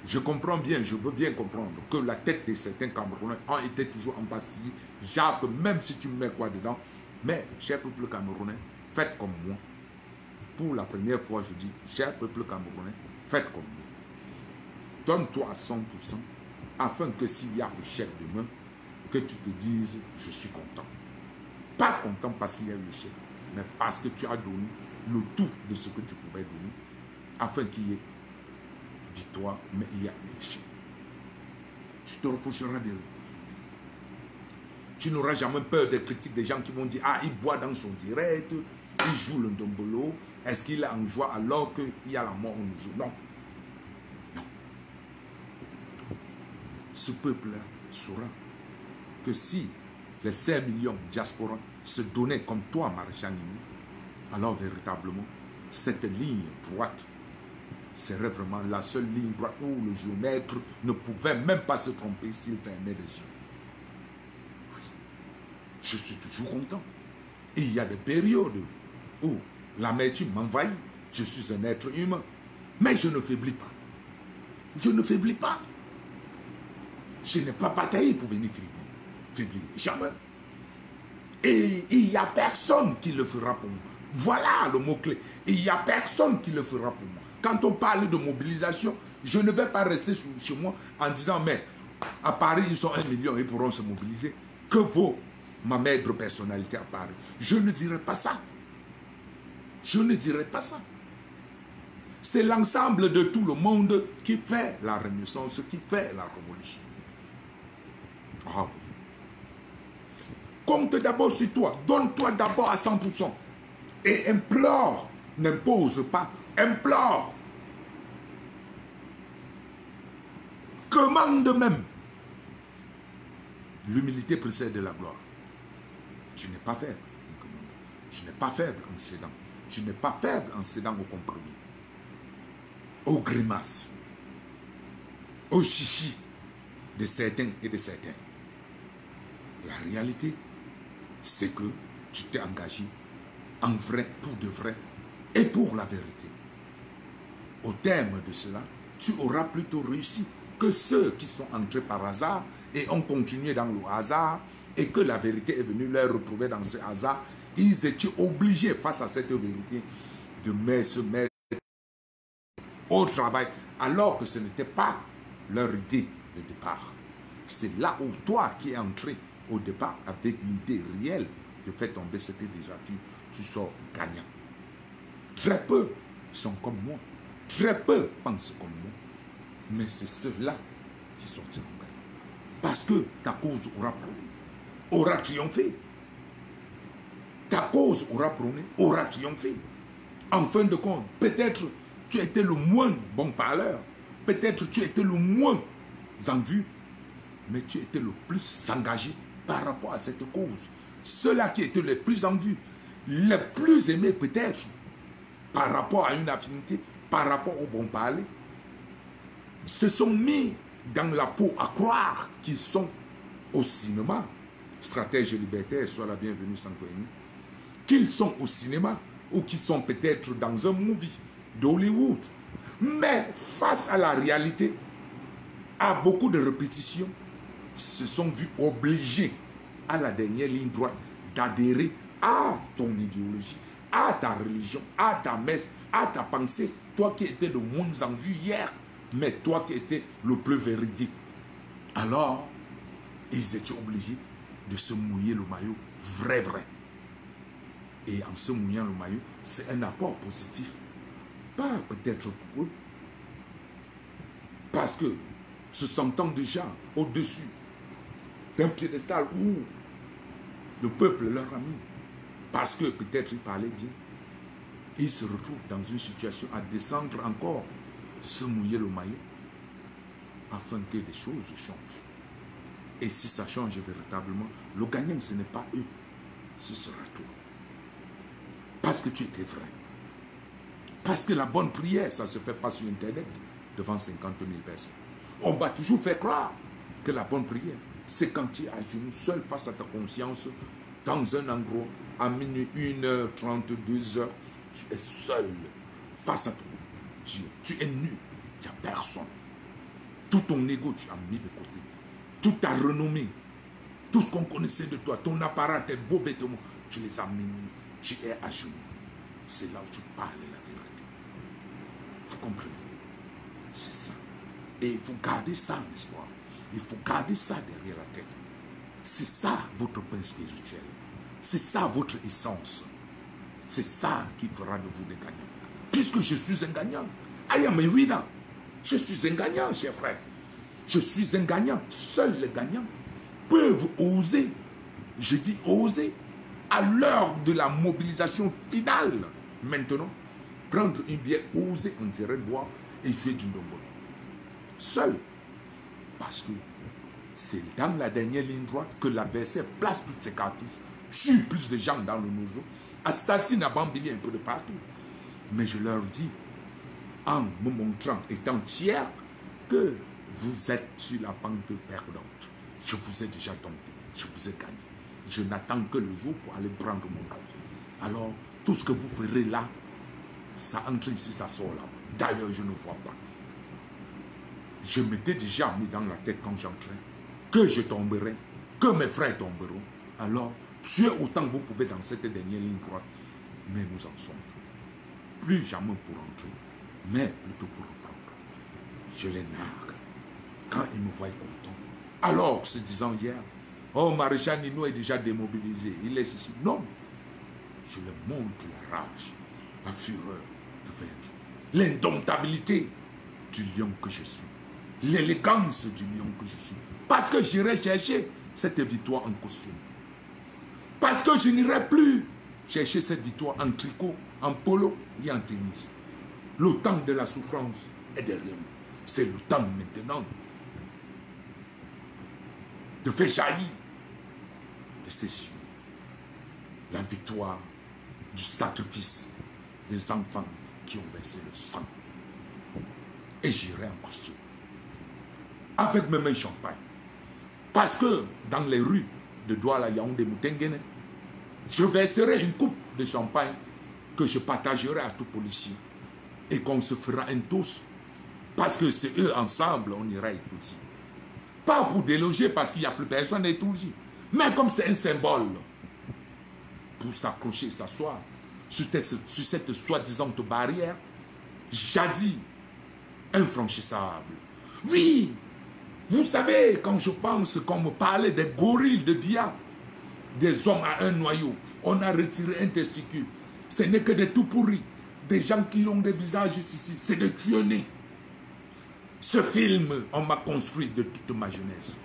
Je comprends bien, je veux bien comprendre que la tête de certains Camerounais ont été toujours embastillée. Jacques, même si tu me mets quoi dedans. Mais, cher peuple camerounais, faites comme moi. Pour la première fois, je dis, cher peuple camerounais, faites comme moi. Donne-toi à 100% afin que s'il y a échec demain, que tu te dises, je suis content. Pas content parce qu'il y a eu échec, mais parce que tu as donné le tout de ce que tu pouvais donner afin qu'il y ait victoire, mais il y a eu échec. tu te reprocheras de... Tu n'auras jamais peur des critiques des gens qui vont dire, ah, il boit dans son direct, il joue le ndombolo, est-ce qu'il est en joie alors qu'il y a la mort au nous? Non. Non. Ce peuple-là saura que si les 5 millions de diaspora se donnaient comme toi, Maréchal Nini, alors véritablement, cette ligne droite serait vraiment la seule ligne droite où le géomètre ne pouvait même pas se tromper s'il fermait les yeux. Oui. Je suis toujours content. Et il y a des périodes où l'amertume m'envahit. Je suis un être humain. Mais je ne faiblis pas. Je ne faiblis pas. Je n'ai pas bataillé pour venir faiblir. Jamais. Et il n'y a personne qui le fera pour moi. Voilà le mot-clé. Il n'y a personne qui le fera pour moi. Quand on parle de mobilisation, je ne vais pas rester chez moi en disant, mais à Paris, ils sont 1 million, ils pourront se mobiliser. Que vaut ma maigre personnalité à Paris? Je ne dirai pas ça. Je ne dirai pas ça. C'est l'ensemble de tout le monde qui fait la renaissance, qui fait la révolution. Ah oui. Compte d'abord sur toi. Donne-toi d'abord à 100%. Et implore. N'impose pas. Implore. Commande même. L'humilité précède la gloire. Tu n'es pas faible. Tu n'es pas faible en cédant. Tu n'es pas faible en cédant au compromis, aux grimaces, aux chichis de certains et de certains. La réalité, c'est que tu t'es engagé en vrai, pour de vrai et pour la vérité. Au terme de cela, tu auras plutôt réussi que ceux qui sont entrés par hasard et ont continué dans le hasard et que la vérité est venue leur retrouver dans ce hasard. Ils étaient obligés, face à cette vérité, de se mettre au travail, alors que ce n'était pas leur idée de départ. C'est là où toi qui es entré au départ avec l'idée réelle de faire tomber cette déjà, tu sors gagnant. Très peu sont comme moi. Très peu pensent comme moi. Mais c'est ceux-là qui sortiront gagnants. Parce que ta cause aura prôné, aura triomphé. Ta cause aura prôné, aura triomphé. En fin de compte, peut-être tu étais le moins bon parleur. Peut-être tu étais le moins en vue. Mais tu étais le plus engagé par rapport à cette cause. Ceux-là qui étaient les plus en vue, les plus aimés peut-être, par rapport à une affinité, par rapport au bon parler, se sont mis dans la peau à croire qu'ils sont au cinéma. Stratège libertaire, sois la bienvenue Santoini. Qu'ils sont au cinéma ou qu'ils sont peut-être dans un movie d'Hollywood. Mais face à la réalité, à beaucoup de répétitions, se sont vus obligés à la dernière ligne droite d'adhérer à ton idéologie, à ta religion, à ta messe, à ta pensée. Toi qui étais le moins en vue hier, mais toi qui étais le plus véridique. Alors, ils étaient obligés de se mouiller le maillot vrai. Et en se mouillant le maillot, c'est un apport positif. Pas peut-être pour eux. Parce que se sentant déjà au-dessus d'un piédestal où le peuple leur a mis, parce que peut-être ils parlaient bien, ils se retrouvent dans une situation à descendre encore, se mouiller le maillot, afin que des choses changent. Et si ça change véritablement, le gagnant, ce n'est pas eux, ce sera toi. Parce que tu étais vrai. Parce que la bonne prière, ça ne se fait pas sur Internet, devant 50 000 personnes. On va toujours faire croire que la bonne prière, c'est quand tu es à genoux seul face à ta conscience, dans un endroit, à minuit, 1h30, 2h, tu es seul face à toi. Tu es nu, il n'y a personne. Tout ton ego, tu as mis de côté. Toute ta renommée, tout ce qu'on connaissait de toi, ton apparat, tes beaux vêtements, tu les as mis, tu es à genoux. C'est là où tu parles la vérité. Vous comprenez? C'est ça. Et il faut garder ça en espoir. Il faut garder ça derrière la tête. C'est ça votre pain spirituel. C'est ça votre essence. C'est ça qui fera de vous des gagnants. Puisque je suis un gagnant. I am a winner. Je suis un gagnant, cher frère. Je suis un gagnant. Seuls les gagnants peuvent oser, je dis oser, à l'heure de la mobilisation finale, maintenant, prendre une bière, oser en terrain de bois et jouer du ndombolo. Seul. Parce que c'est dans la dernière ligne droite que l'adversaire place toutes ses cartouches, tue plus de gens dans le nozo, assassine à Bambili un peu de partout. Mais je leur dis, en me montrant, étant fier, que vous êtes sur la pente perdante. Je vous ai déjà tombé, je vous ai gagné. Je n'attends que le jour pour aller prendre mon café. Alors, tout ce que vous ferez là, ça entre ici, ça sort là. D'ailleurs, je ne vois pas. Je m'étais déjà mis dans la tête quand j'entrais que je tomberai, que mes frères tomberont. Alors, tuez autant que vous pouvez dans cette dernière ligne droite. Mais nous en sommes plus jamais pour entrer, mais plutôt pour reprendre. Je les nargue quand ils me voient content. Alors, se disant hier, oh, Maréchal Nino est déjà démobilisé, il est ici. Non, je leur montre la rage, la fureur de vaincre, l'indomptabilité du lion que je suis, l'élégance du lion que je suis. Parce que j'irai chercher cette victoire en costume. Parce que je n'irai plus chercher cette victoire en tricot, en polo et en tennis. Le temps de la souffrance est derrière nous. C'est le temps maintenant de faire jaillir de ces cieux la victoire du sacrifice des enfants qui ont versé le sang. Et j'irai en costume avec mes mains champagne. Parce que dans les rues de Douala, Yaoundé, Moutenguene, je verserai une coupe de champagne que je partagerai à tout policier et qu'on se fera un toast. Parce que c'est eux ensemble, on ira étudier. Pas pour déloger parce qu'il n'y a plus personne à étudier. Mais comme c'est un symbole pour s'accrocher, s'asseoir sur cette soi-disant barrière, jadis infranchissable. Oui, vous savez, quand je pense qu'on me parlait des gorilles de Dia, des hommes à un noyau, on a retiré un testicule. Ce n'est que des tout pourris, des gens qui ont des visages ici, c'est des tuonnés. Ce film, on m'a construit de toute ma jeunesse.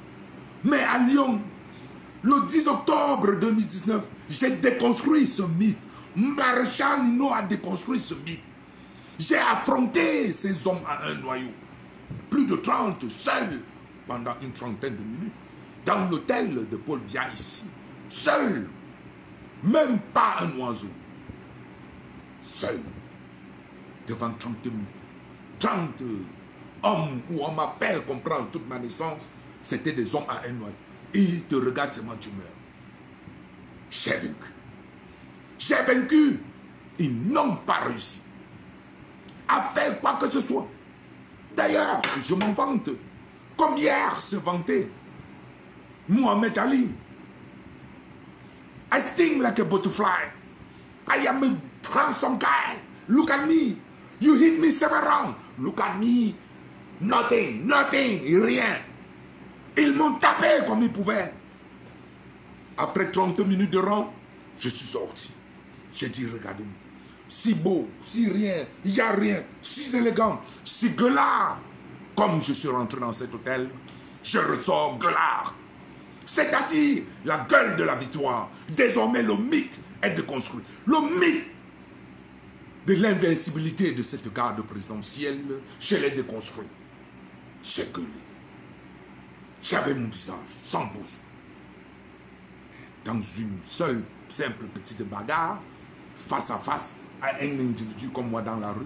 Mais à Lyon, le 10 octobre 2019, j'ai déconstruit ce mythe. Maréchal Nino a déconstruit ce mythe. J'ai affronté ces hommes à un noyau. Plus de 30 seuls pendant une trentaine de minutes. Dans l'hôtel de Paul Biya ici. Seul. Même pas un oiseau. Seul. Devant 30 minutes. 30 hommes où on m'a fait comprendre toute ma naissance. C'était des hommes à un noyau. Et ils te regardent seulement, tu meurs. J'ai vaincu. J'ai vaincu. Ils n'ont pas réussi à faire quoi que ce soit. D'ailleurs, je m'en vante. Comme hier se vantait Mohamed Ali. I sting like a butterfly. I am a handsome guy. Look at me. You hit me 7 rounds. Look at me. Nothing, nothing, rien. Ils m'ont tapé comme ils pouvaient. Après 30 minutes de rang, je suis sorti. J'ai dit, regardez-moi. Si beau, si rien, il n'y a rien, si élégant, si gueulard. Comme je suis rentré dans cet hôtel, je ressors gueulard. C'est-à-dire la gueule de la victoire. Désormais, le mythe est déconstruit. Le mythe de l'invincibilité de cette garde présidentielle, je l'ai déconstruit. J'ai gueulé. J'avais mon visage, sans bouche. Dans une seule, simple petite bagarre, face à face, à un individu comme moi dans la rue,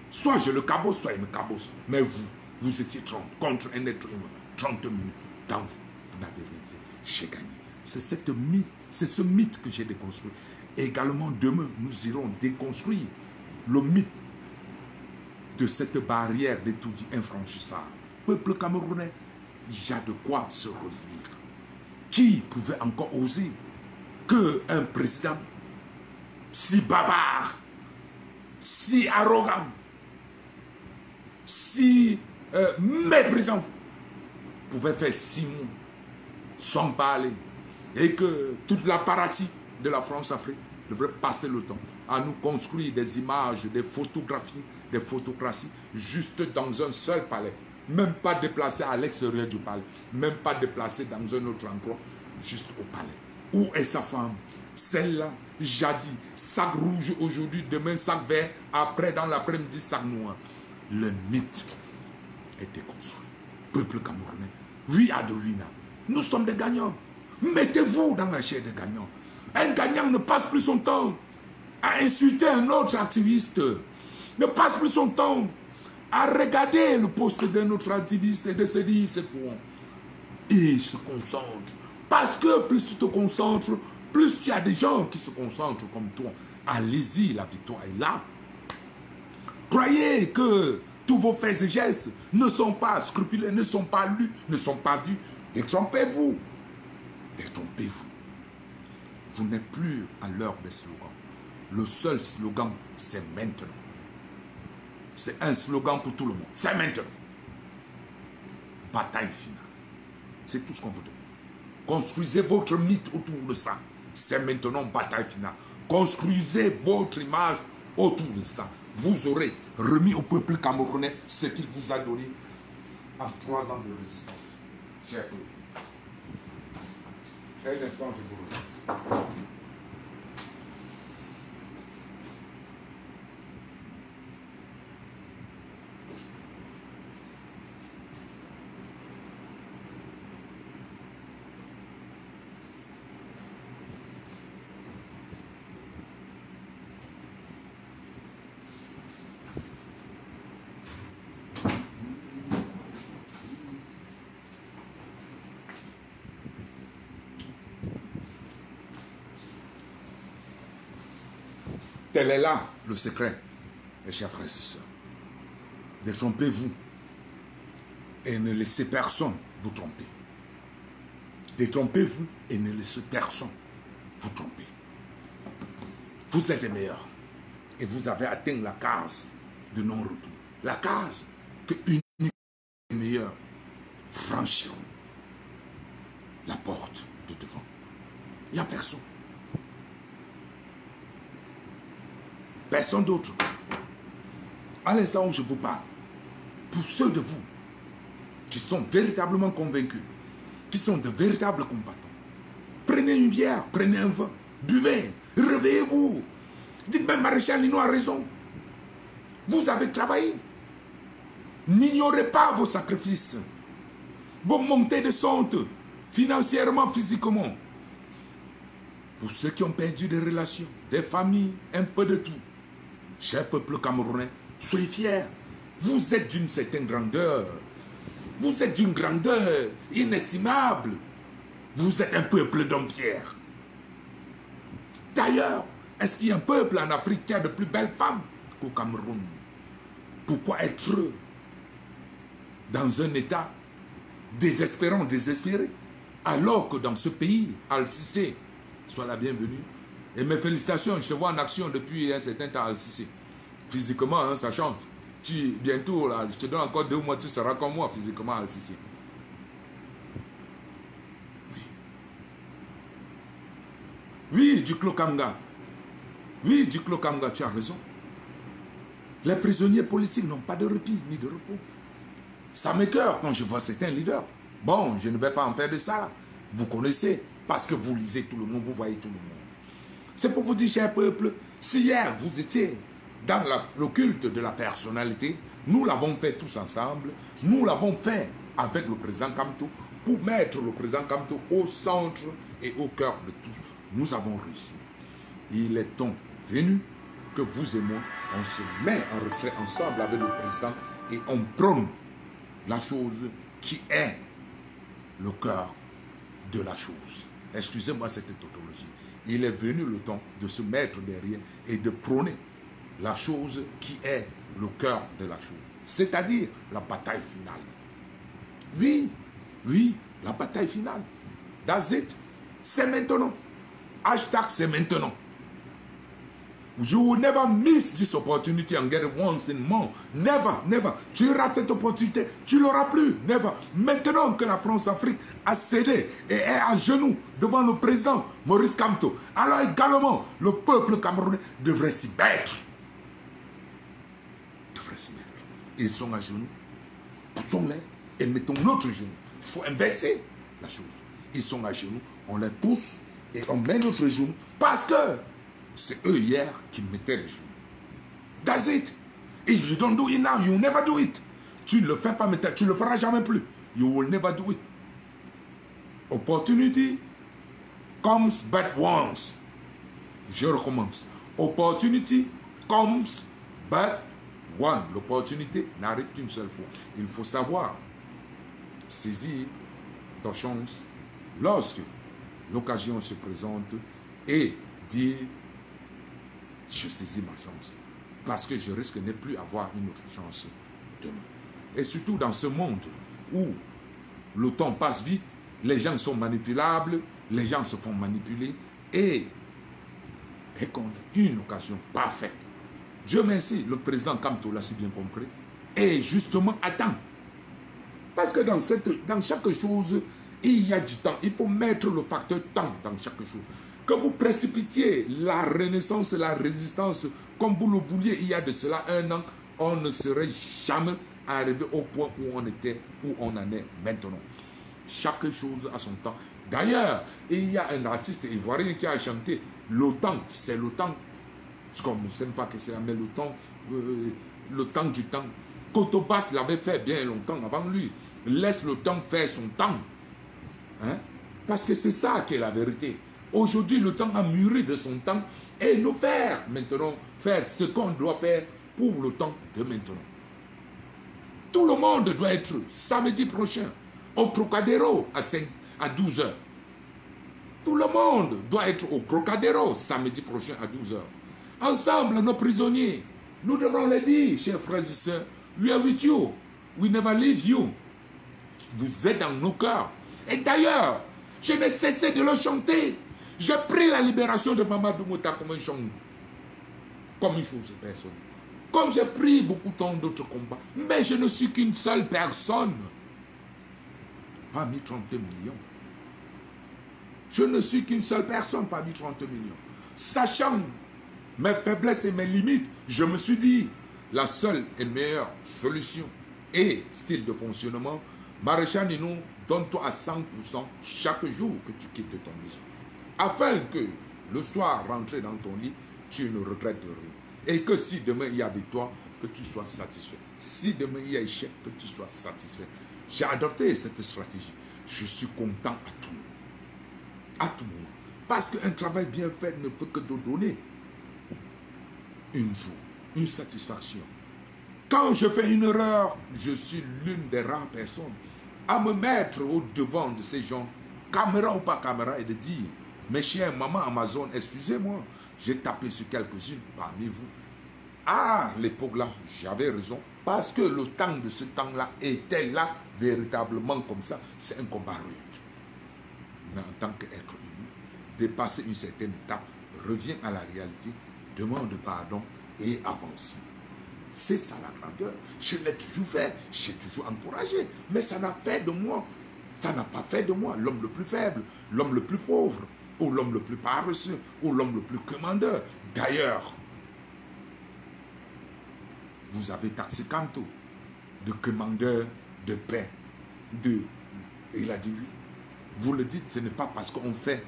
soit je le cabosse, soit il me cabosse. Mais vous étiez 30 contre un être humain, 30 minutes. Dans vous n'avez rien fait. J'ai gagné. C'est ce mythe que j'ai déconstruit. Et également, demain, nous irons déconstruire le mythe de cette barrière d'étourdis infranchissable. Peuple camerounais, il y a de quoi se relire. Qui pouvait encore oser qu'un président si bavard, si arrogant, si méprisant, pouvait faire 6 mois sans parler, et que toute l'apparatie de la France-Afrique devrait passer le temps à nous construire des images, des photographies, des photocraties, juste dans un seul palais. Même pas déplacé à l'extérieur du palais. Même pas déplacé dans un autre endroit. Juste au palais. Où est sa femme? Celle-là, jadis, sac rouge aujourd'hui, demain sac vert, après dans l'après-midi sac noir. Le mythe était construit. Peuple camerounais, oui Adolina, nous sommes des gagnants. Mettez-vous dans la chair des gagnants. Un gagnant ne passe plus son temps à insulter un autre activiste. Ne passe plus son temps à regarder le poste d'un autre activiste et de se dire c'est pour. Il se concentre. Parce que plus tu te concentres, plus tu as des gens qui se concentrent comme toi. Allez-y, la victoire est là. Croyez que tous vos faits et gestes ne sont pas scrupuleux, ne sont pas lus, ne sont pas vus. Détrompez-vous. Détrompez-vous. Vous n'êtes plus à l'heure des slogans. Le seul slogan, c'est maintenant. C'est un slogan pour tout le monde. C'est maintenant. Bataille finale. C'est tout ce qu'on vous demande. Construisez votre mythe autour de ça. C'est maintenant bataille finale. Construisez votre image autour de ça. Vous aurez remis au peuple camerounais ce qu'il vous a donné en 3 ans de résistance. Cher peuple. Un instant, je vous remercie. Tel est là le secret, mes chers frères et sœurs. Détrompez-vous et ne laissez personne vous tromper. Détrompez-vous et ne laissez personne vous tromper. Vous êtes les meilleurs et vous avez atteint la case de non-retour. La case que uniquement les meilleurs franchiront la porte de devant. Il n'y a personne. Personne d'autre. À l'instant où je vous parle, pour ceux de vous qui sont véritablement convaincus, qui sont de véritables combattants, prenez une bière, prenez un vin, buvez, réveillez-vous. Dites même Maréchal Nino a raison. Vous avez travaillé. N'ignorez pas vos sacrifices, vos montées de descentes, financièrement, physiquement. Pour ceux qui ont perdu des relations, des familles, un peu de tout. Cher peuple camerounais, soyez fiers. Vous êtes d'une certaine grandeur. Vous êtes d'une grandeur inestimable. Vous êtes un peuple d'hommes fiers. D'ailleurs, est-ce qu'il y a un peuple en Afrique qui a de plus belles femmes qu'au Cameroun? Pourquoi être dans un état désespérant, désespéré, alors que dans ce pays, Al-Sissé, sois la bienvenue. Et mes félicitations, je te vois en action depuis un certain temps, Al-Sissé. Physiquement, hein, ça change. Bientôt, là, je te donne encore 2 mois, tu seras comme moi, physiquement, Al-Sissé. Oui. Oui, du Klokanga. Oui, du Klokanga, tu as raison. Les prisonniers politiques n'ont pas de répit ni de repos. Ça m'écoeure quand je vois certains leaders. Bon, je ne vais pas en faire de ça. Vous connaissez, parce que vous lisez tout le monde, vous voyez tout le monde. C'est pour vous dire, cher peuple, si hier vous étiez dans le culte de la personnalité, nous l'avons fait tous ensemble, nous l'avons fait avec le président Kamto, pour mettre le président Kamto au centre et au cœur de tous. Nous avons réussi. Il est temps venu que vous et moi, on se met en retrait ensemble avec le président et on prône la chose qui est le cœur de la chose. Excusez-moi cette tautologie. Il est venu le temps de se mettre derrière et de prôner la chose qui est le cœur de la chose. C'est-à-dire la bataille finale. Oui, oui, la bataille finale. That's it. C'est maintenant. Hashtag c'est maintenant. You will never miss this opportunity and get it once in more. Never, never. Tu rates cette opportunité, tu ne l'auras plus. Never. Maintenant que la France-Afrique a cédé et est à genoux devant le président Maurice Kamto, alors également, le peuple camerounais devrait s'y mettre. Devrait s'y mettre. Ils sont à genoux. poussons-les et mettons notre genou. Il faut inverser la chose. Ils sont à genoux, on les pousse et on met notre genou parce que c'est eux hier qui mettaient les genoux. That's it. If you don't do it now, you will never do it. Tu ne le fais pas maintenant, tu ne le feras jamais plus. You will never do it. Opportunity comes but once. Je recommence. Opportunity comes but one. L'opportunité n'arrive qu'une seule fois. Il faut savoir saisir ta chance lorsque l'occasion se présente et dire je saisis ma chance. Parce que je risque de ne plus avoir une autre chance demain. Et surtout dans ce monde où le temps passe vite, les gens sont manipulables, les gens se font manipuler et dès qu'on a une occasion parfaite, Dieu merci, le président Kamto l'a si bien compris, et justement attend. Parce que dans chaque chose, il y a du temps. Il faut mettre le facteur temps dans chaque chose. Que vous précipitiez la renaissance, la résistance, comme vous le vouliez il y a de cela 1 an, on ne serait jamais arrivé au point où on était, où on en est maintenant. Chaque chose a son temps. D'ailleurs, il y a un artiste ivoirien qui a chanté « Le temps, c'est le temps ». Je ne sais pas que c'est là, mais le temps du temps. Cotobas l'avait fait bien longtemps avant lui. Laisse le temps faire son temps. Hein? Parce que c'est ça qui est la vérité. Aujourd'hui, le temps a mûri de son temps et nous faire maintenant, faire ce qu'on doit faire pour le temps de maintenant. Tout le monde doit être samedi prochain au Trocadéro à 12 h. Tout le monde doit être au Trocadéro samedi prochain à 12 h. Ensemble, nos prisonniers, nous devrons les dire, chers frères et sœurs, we are with you, we never leave you. Vous êtes dans nos cœurs. Et d'ailleurs, je n'ai cessé de le chanter. J'ai pris la libération de Mamadou Mouta comme un chant, comme une chose personne. Comme j'ai pris beaucoup d'autres combats. Mais je ne suis qu'une seule personne. Parmi 30 millions. Je ne suis qu'une seule personne parmi 30 millions. Sachant mes faiblesses et mes limites, je me suis dit, la seule et meilleure solution et style de fonctionnement, Maréchal Ninou, donne-toi à 100% chaque jour que tu quittes ton lit. Afin que le soir, rentré dans ton lit, tu ne regrettes rien. Et que si demain il y a victoire, que tu sois satisfait. Si demain il y a échec, que tu sois satisfait. J'ai adopté cette stratégie. Je suis content à tout moment. À tout moment. Parce qu'un travail bien fait ne peut que te donner une joie, une satisfaction. Quand je fais une erreur, je suis l'une des rares personnes à me mettre au devant de ces gens, caméra ou pas caméra, et de dire, mes chers, maman Amazon, excusez-moi, j'ai tapé sur quelques-unes parmi vous. À l'époque là, j'avais raison, parce que le temps de ce temps-là était là, véritablement comme ça, c'est un combat rude. Mais en tant qu'être humain, dépasser une certaine étape, revient à la réalité, demande pardon et avance. C'est ça la grandeur. Je l'ai toujours fait, j'ai toujours encouragé, mais ça n'a fait de moi, ça n'a pas fait de moi l'homme le plus faible, l'homme le plus pauvre, ou l'homme le plus paresseux, ou l'homme le plus commandeur. D'ailleurs, vous avez taxé Kamto de commandeur de paix. Il a dit oui. Vous le dites, ce n'est pas parce qu'on fait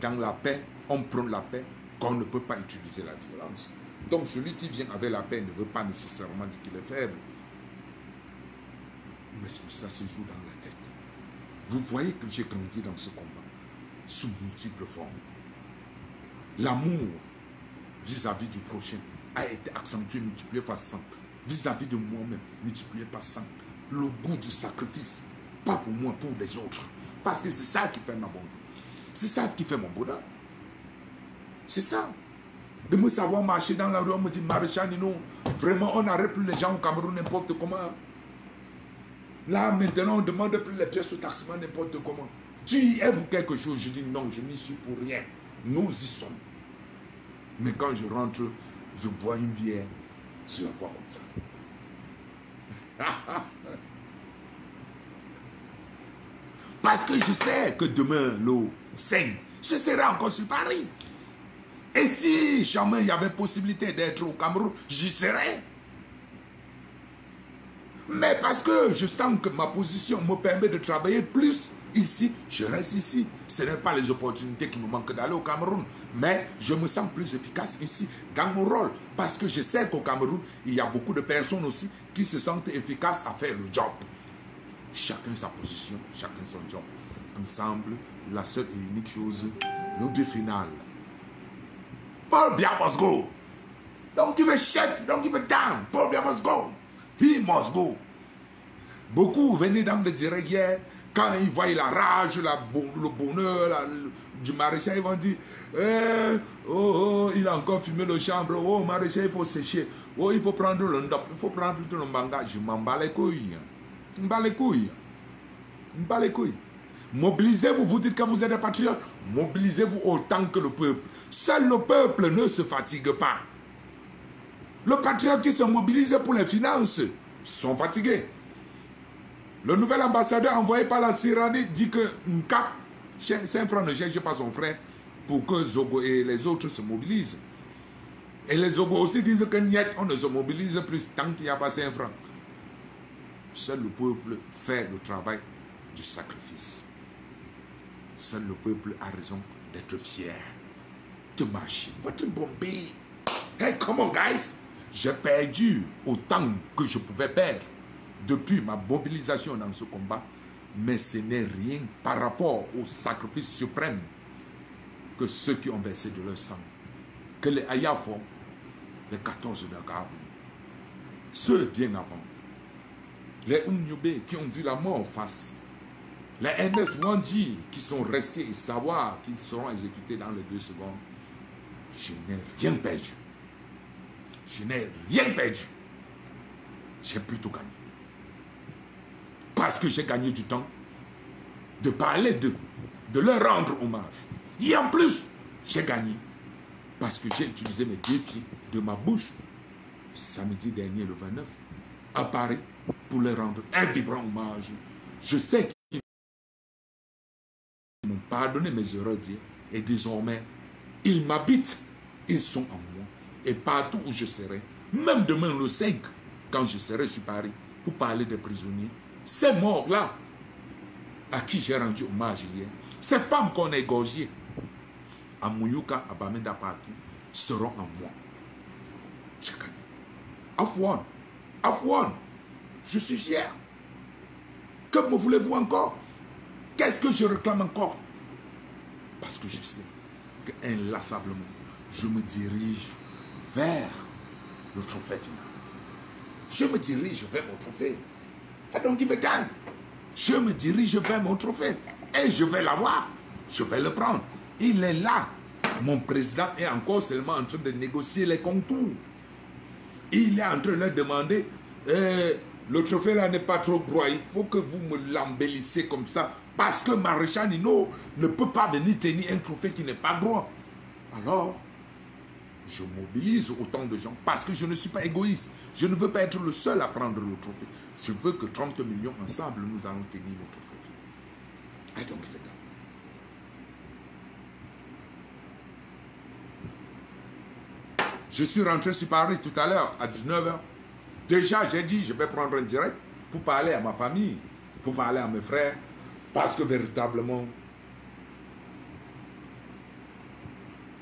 dans la paix, on prend la paix, qu'on ne peut pas utiliser la violence. Donc celui qui vient avec la paix ne veut pas nécessairement dire qu'il est faible. Mais ça se joue dans la tête. Vous voyez que j'ai grandi dans ce combat, sous multiples formes. L'amour vis-à-vis du prochain a été accentué, multiplié par 100. Vis-à-vis de moi-même, multiplié par 100. Le goût du sacrifice, pas pour moi, pour les autres. Parce que c'est ça qui fait ma bonté. C'est ça qui fait mon bonheur. C'est ça. De me savoir marcher dans la rue, on me dit, Maréchal Ninou, vraiment, on n'arrête plus les gens au Cameroun n'importe comment. Là, maintenant, on ne demande plus les pièces au taximan n'importe comment. Tu y es pour quelque chose? Je dis non, je n'y suis pour rien. Nous y sommes. Mais quand je rentre, je bois une bière, je la bois comme ça. Parce que je sais que demain, l'eau saigne. Je serai encore sur Paris. Et si jamais il y avait possibilité d'être au Cameroun, j'y serais. Mais parce que je sens que ma position me permet de travailler plus ici, je reste ici. Ce n'est pas les opportunités qui me manquent d'aller au Cameroun. Mais je me sens plus efficace ici, dans mon rôle. Parce que je sais qu'au Cameroun, il y a beaucoup de personnes aussi qui se sentent efficaces à faire le job. Chacun sa position, chacun son job. Ensemble, la seule et unique chose, le but final. Paul Biya must go. Don't give a shit, don't give a damn. Paul Biya must go. He must go. Beaucoup venaient dans le direct hier, quand ils voient la rage, le bonheur du maréchal, ils vont dire il a encore fumé le chambre, oh maréchal, il faut sécher, oh il faut prendre le ndop, il faut prendre le manga. Je m'en bats les couilles. Je m'en bats les couilles. Je m'en bats les couilles. Mobilisez-vous, vous dites que vous êtes des patriotes, mobilisez-vous autant que le peuple. Seul le peuple ne se fatigue pas. Le patriote qui se mobilise pour les finances sont fatigués. Le nouvel ambassadeur envoyé par la tyrannie dit que Nkap, Saint-Franc ne cherche pas son frère pour que Zogo et les autres se mobilisent. Et les Zogo aussi disent que niet, on ne se mobilise plus tant qu'il n'y a pas Saint-Franc. Seul le peuple fait le travail du sacrifice. Seul le peuple a raison d'être fier de marcher. Votre Bombay. Hey, come on, guys. J'ai perdu autant que je pouvais perdre depuis ma mobilisation dans ce combat, mais ce n'est rien par rapport au sacrifice suprême que ceux qui ont versé de leur sang, que les Aya font, les 14 Dakar, ceux bien avant, les Unyube qui ont vu la mort en face, les NS Wandi qui sont restés et savoir qu'ils seront exécutés dans les 2 secondes. Je n'ai rien perdu. Je n'ai rien perdu. J'ai plutôt gagné. Parce que j'ai gagné du temps de parler d'eux, de leur rendre hommage. Et en plus, j'ai gagné parce que j'ai utilisé mes 2 pieds de ma bouche samedi dernier, le 29, à Paris, pour leur rendre un vibrant hommage. Je sais qu'ils m'ont pardonné mes erreurs d'hier et désormais, ils m'habitent, ils sont en moi. Et partout où je serai, même demain le 5, quand je serai sur Paris, pour parler des prisonniers, ces morts-là, à qui j'ai rendu hommage hier, ces femmes qu'on a égorgées, à Mouyouka, à Bamenda partout, seront en moi. J'ai gagné. Afouane, Afouane, je suis fier. Que me voulez-vous encore? Qu'est-ce que je réclame encore? Parce que je sais qu'inlassablement, je me dirige vers le trophée final. Je me dirige vers mon trophée. I don't give a damn. Je me dirige vers mon trophée. Et je vais l'avoir. Je vais le prendre. Il est là. Mon président est encore seulement en train de négocier les contours. Il est en train de leur demander le trophée là n'est pas trop gros. Il faut que vous me l'embellissez comme ça. Parce que Maréchal Nino ne peut pas venir tenir un trophée qui n'est pas gros. Alors, je mobilise autant de gens parce que je ne suis pas égoïste. Je ne veux pas être le seul à prendre le trophée. Je veux que 30 millions ensemble, nous allons tenir notre trophée. I don't give a damn. Je suis rentré sur Paris tout à l'heure à 19h. Déjà, j'ai dit, je vais prendre un direct pour parler à ma famille, pour parler à mes frères, parce que véritablement,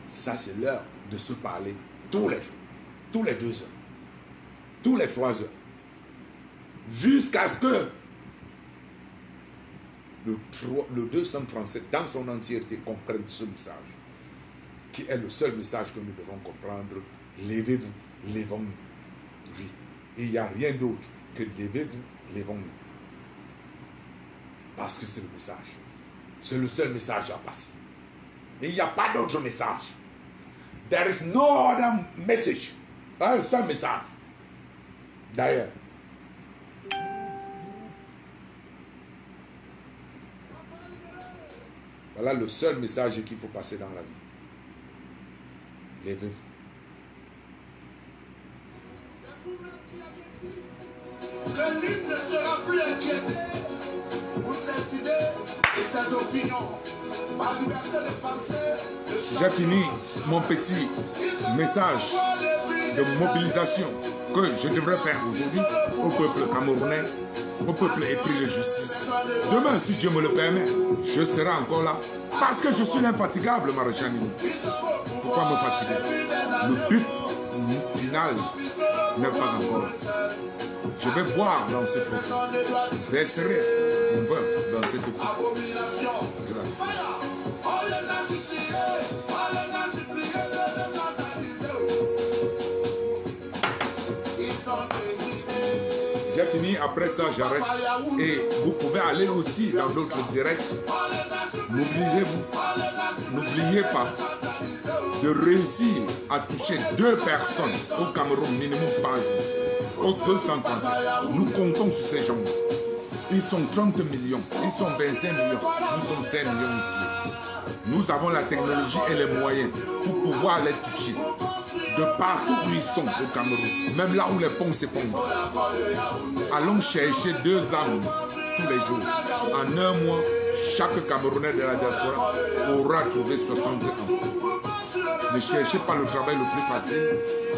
ça c'est l'heure de se parler tous les jours, tous les 2 heures, tous les 3 heures, jusqu'à ce que le 237 dans son entièreté comprenne ce message, qui est le seul message que nous devons comprendre. Levez-vous, levons-nous. Oui, il n'y a rien d'autre que levez-vous, levons-nous. Parce que c'est le message. C'est le seul message à passer. Il n'y a pas d'autre message. There is no other message. Un seul message. D'ailleurs, voilà le seul message qu'il faut passer dans la vie. Levez-vous. Le livre ne sera plus inquiété pour ses idées et ses opinions. J'ai fini mon petit message de mobilisation que je devrais faire aujourd'hui au peuple camerounais, au peuple épris de justice. Demain, si Dieu me le permet, je serai encore là parce que je suis l'infatigable, Maréchal Nini. Pourquoi me fatiguer? Le but final n'est pas encore. Je vais boire dans cette eau. Verserai mon vin dans cette eau. J'ai fini, après ça j'arrête. Et vous pouvez aller aussi dans d'autres directs. Mobilisez-vous. N'oubliez pas de réussir à toucher 2 personnes au Cameroun minimum par jour. Au 235. Nous comptons sur ces gens. Ils sont 30 millions, ils sont 25 millions, nous sommes 5 millions ici. Nous avons la technologie et les moyens pour pouvoir les toucher. De partout où ils sont au Cameroun, même là où les ponts s'effondrent. Allons chercher 2 âmes tous les jours. En un mois, chaque Camerounais de la diaspora aura trouvé 60 ans. Ne cherchez pas le travail le plus facile.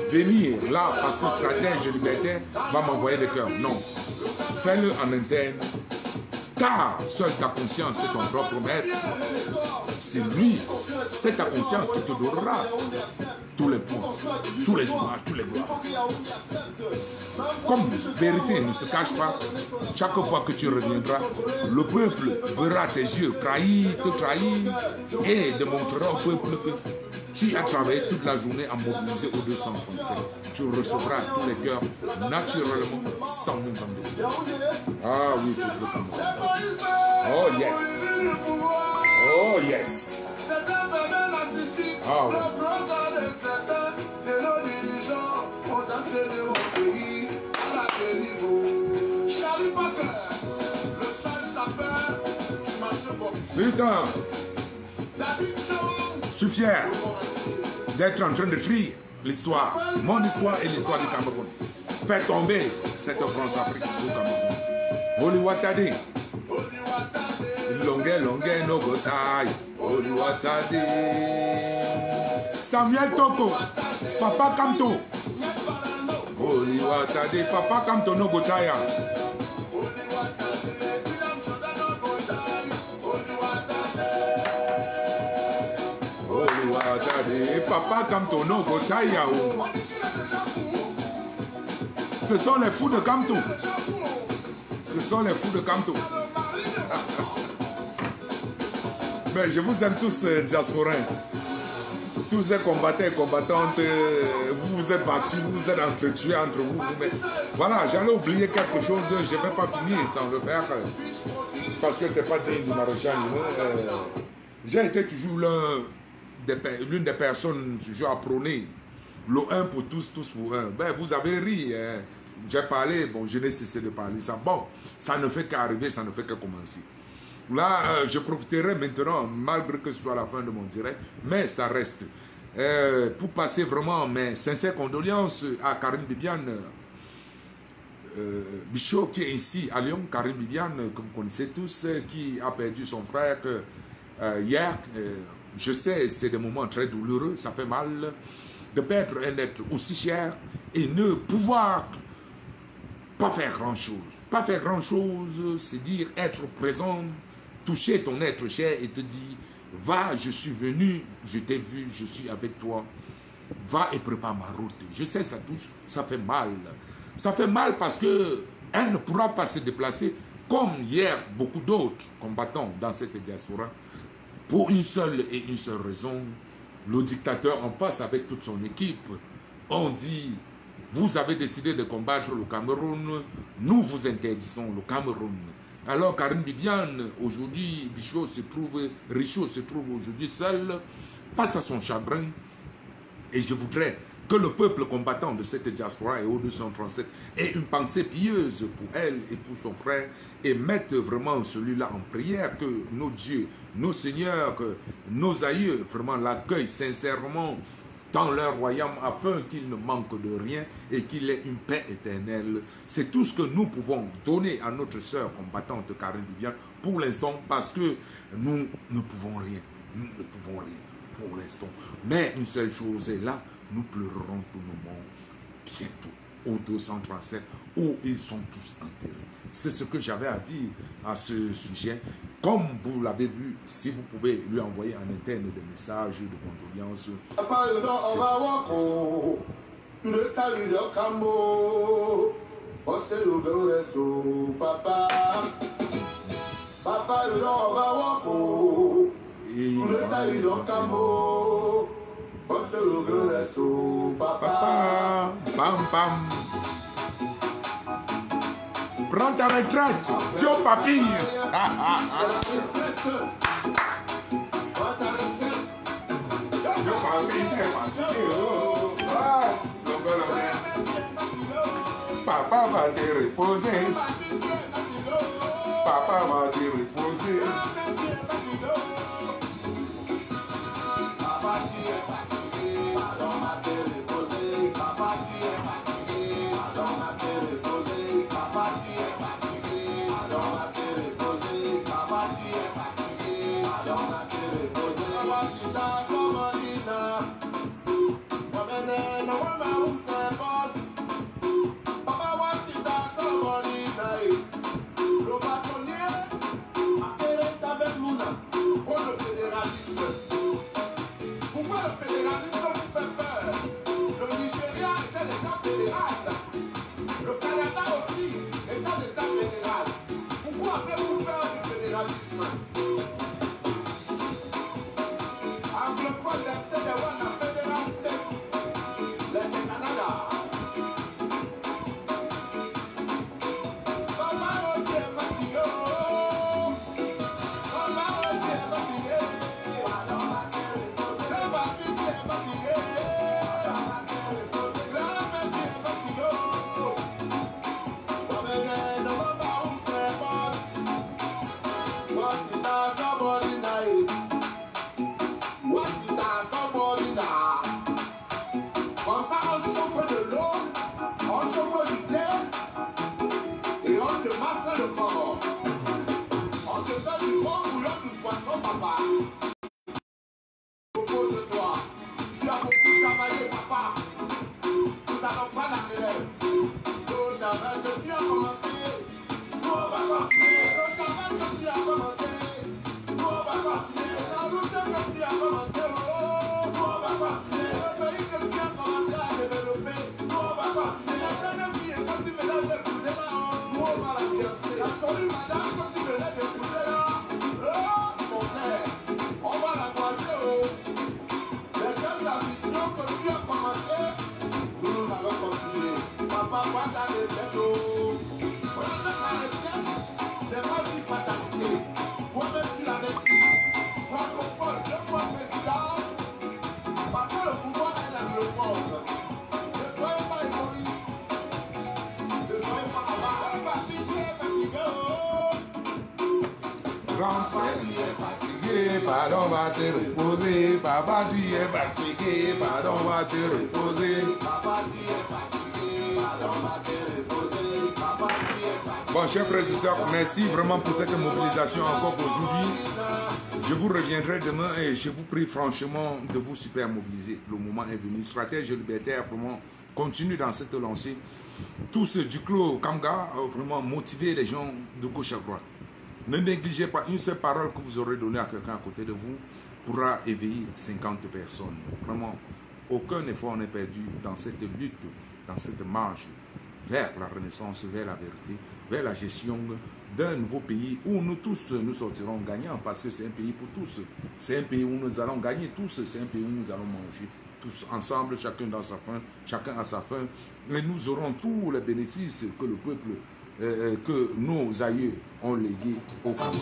Venir là parce que stratège libertaire va m'envoyer des cœurs. Non. Fais-le en interne. Car seule ta conscience est ton propre maître. C'est lui, c'est ta conscience qui te donnera tous les points, tous les hommages, tous les gloires. Comme vérité ne se cache pas, chaque fois que tu reviendras, le peuple verra tes yeux te trahir et démontrera au peuple que tu as travaillé toute la journée à mobiliser au 237. Tu recevras tous les cœurs naturellement sans nous en demander. Ah oui, peuple camerounais. Oh yes. Oh yes. Ah oui. Putain, je suis fier d'être en train de écrire l'histoire, mon histoire et l'histoire du Cameroun. Faire tomber cette France-Afrique au Cameroun. Oluwatade, longue no go tie. Oluwatade, Samuel Toko, Papa Kamto. Oluwatade, Papa Kamto no go tie. Papa Kamto no go tie. Ce sont les fous de Kamto. Ce sont les fous de Kamto. Mais je vous aime tous, diasporins. Tous ces combattants et combattantes, vous vous êtes battus, vous vous êtes entretués entre vous. Mais voilà, j'allais oublier quelque chose, je ne vais pas finir sans le faire. Parce que ce n'est pas digne du Maréchal. J'ai été toujours l'une des personnes toujours à prôner le 1 pour tous, tous pour 1. Ben, vous avez ri, hein. J'ai parlé, bon, je n'ai cessé de parler ça. Bon, ça ne fait qu'arriver, ça ne fait que commencer. Là, je profiterai maintenant, malgré que ce soit la fin de mon direct, mais ça reste. Pour passer vraiment mes sincères condoléances à Karim Bibiane Bichot, qui est ici à Lyon. Karim Bibiane, que vous connaissez tous, qui a perdu son frère hier. Je sais, c'est des moments très douloureux, ça fait mal de perdre un être aussi cher et ne pouvoir pas faire grand-chose. Pas faire grand-chose, c'est dire être présent, toucher ton être cher et te dire, va, je suis venu, je t'ai vu, je suis avec toi, va et prépare ma route. Je sais, ça touche, ça fait mal. Ça fait mal parce qu'elle ne pourra pas se déplacer comme hier beaucoup d'autres combattants dans cette diaspora. Pour une seule raison, le dictateur en face avec toute son équipe ont dit, vous avez décidé de combattre le Cameroun, nous vous interdisons le Cameroun. Alors Karim Bibiane, aujourd'hui, Richaud se trouve aujourd'hui seul face à son chagrin. Et je voudrais que le peuple combattant de cette diaspora et au-237 ait une pensée pieuse pour elle et pour son frère et mette vraiment celui-là en prière, que nos dieux, nos seigneurs, que nos aïeux vraiment l'accueillent sincèrement dans leur royaume afin qu'il ne manque de rien et qu'il ait une paix éternelle. C'est tout ce que nous pouvons donner à notre sœur combattante Karim Bibiane pour l'instant parce que nous ne pouvons rien. nous ne pouvons rien pour l'instant. Mais une seule chose est là, nous pleurerons tout le monde bientôt au 237 où ils sont tous enterrés. C'est ce que j'avais à dire à ce sujet. Comme vous l'avez vu, si vous pouvez lui envoyer en interne des messages de condoléances. Papa, papa, bam bam. Prends ta retraite, Dieu papille. Papa va te reposer. Papa va te reposer. Pardon va te reposer, papa tu es fatigué, pardon va te reposer. Papa tu es fatigué, pardon va te reposer, papa tu es fatigué. Bon, chers frères et sœurs, merci vraiment pour cette mobilisation encore aujourd'hui. Je vous reviendrai demain et je vous prie franchement de vous super mobiliser. Le moment est venu. Stratège libertaire, vraiment, continue dans cette lancée. Tous du clos Kamga, vraiment motiver les gens de gauche à droite. Ne négligez pas une seule parole que vous aurez donnée à quelqu'un à côté de vous pourra éveiller 50 personnes. Vraiment, aucun effort n'est perdu dans cette lutte, dans cette marche vers la renaissance, vers la vérité, vers la gestion d'un nouveau pays où nous tous nous sortirons gagnants parce que c'est un pays pour tous. C'est un pays où nous allons gagner tous, c'est un pays où nous allons manger tous ensemble, chacun dans sa faim, chacun à sa faim. Et nous aurons tous les bénéfices que le peuple que nos aïeux ont légué au Cameroun.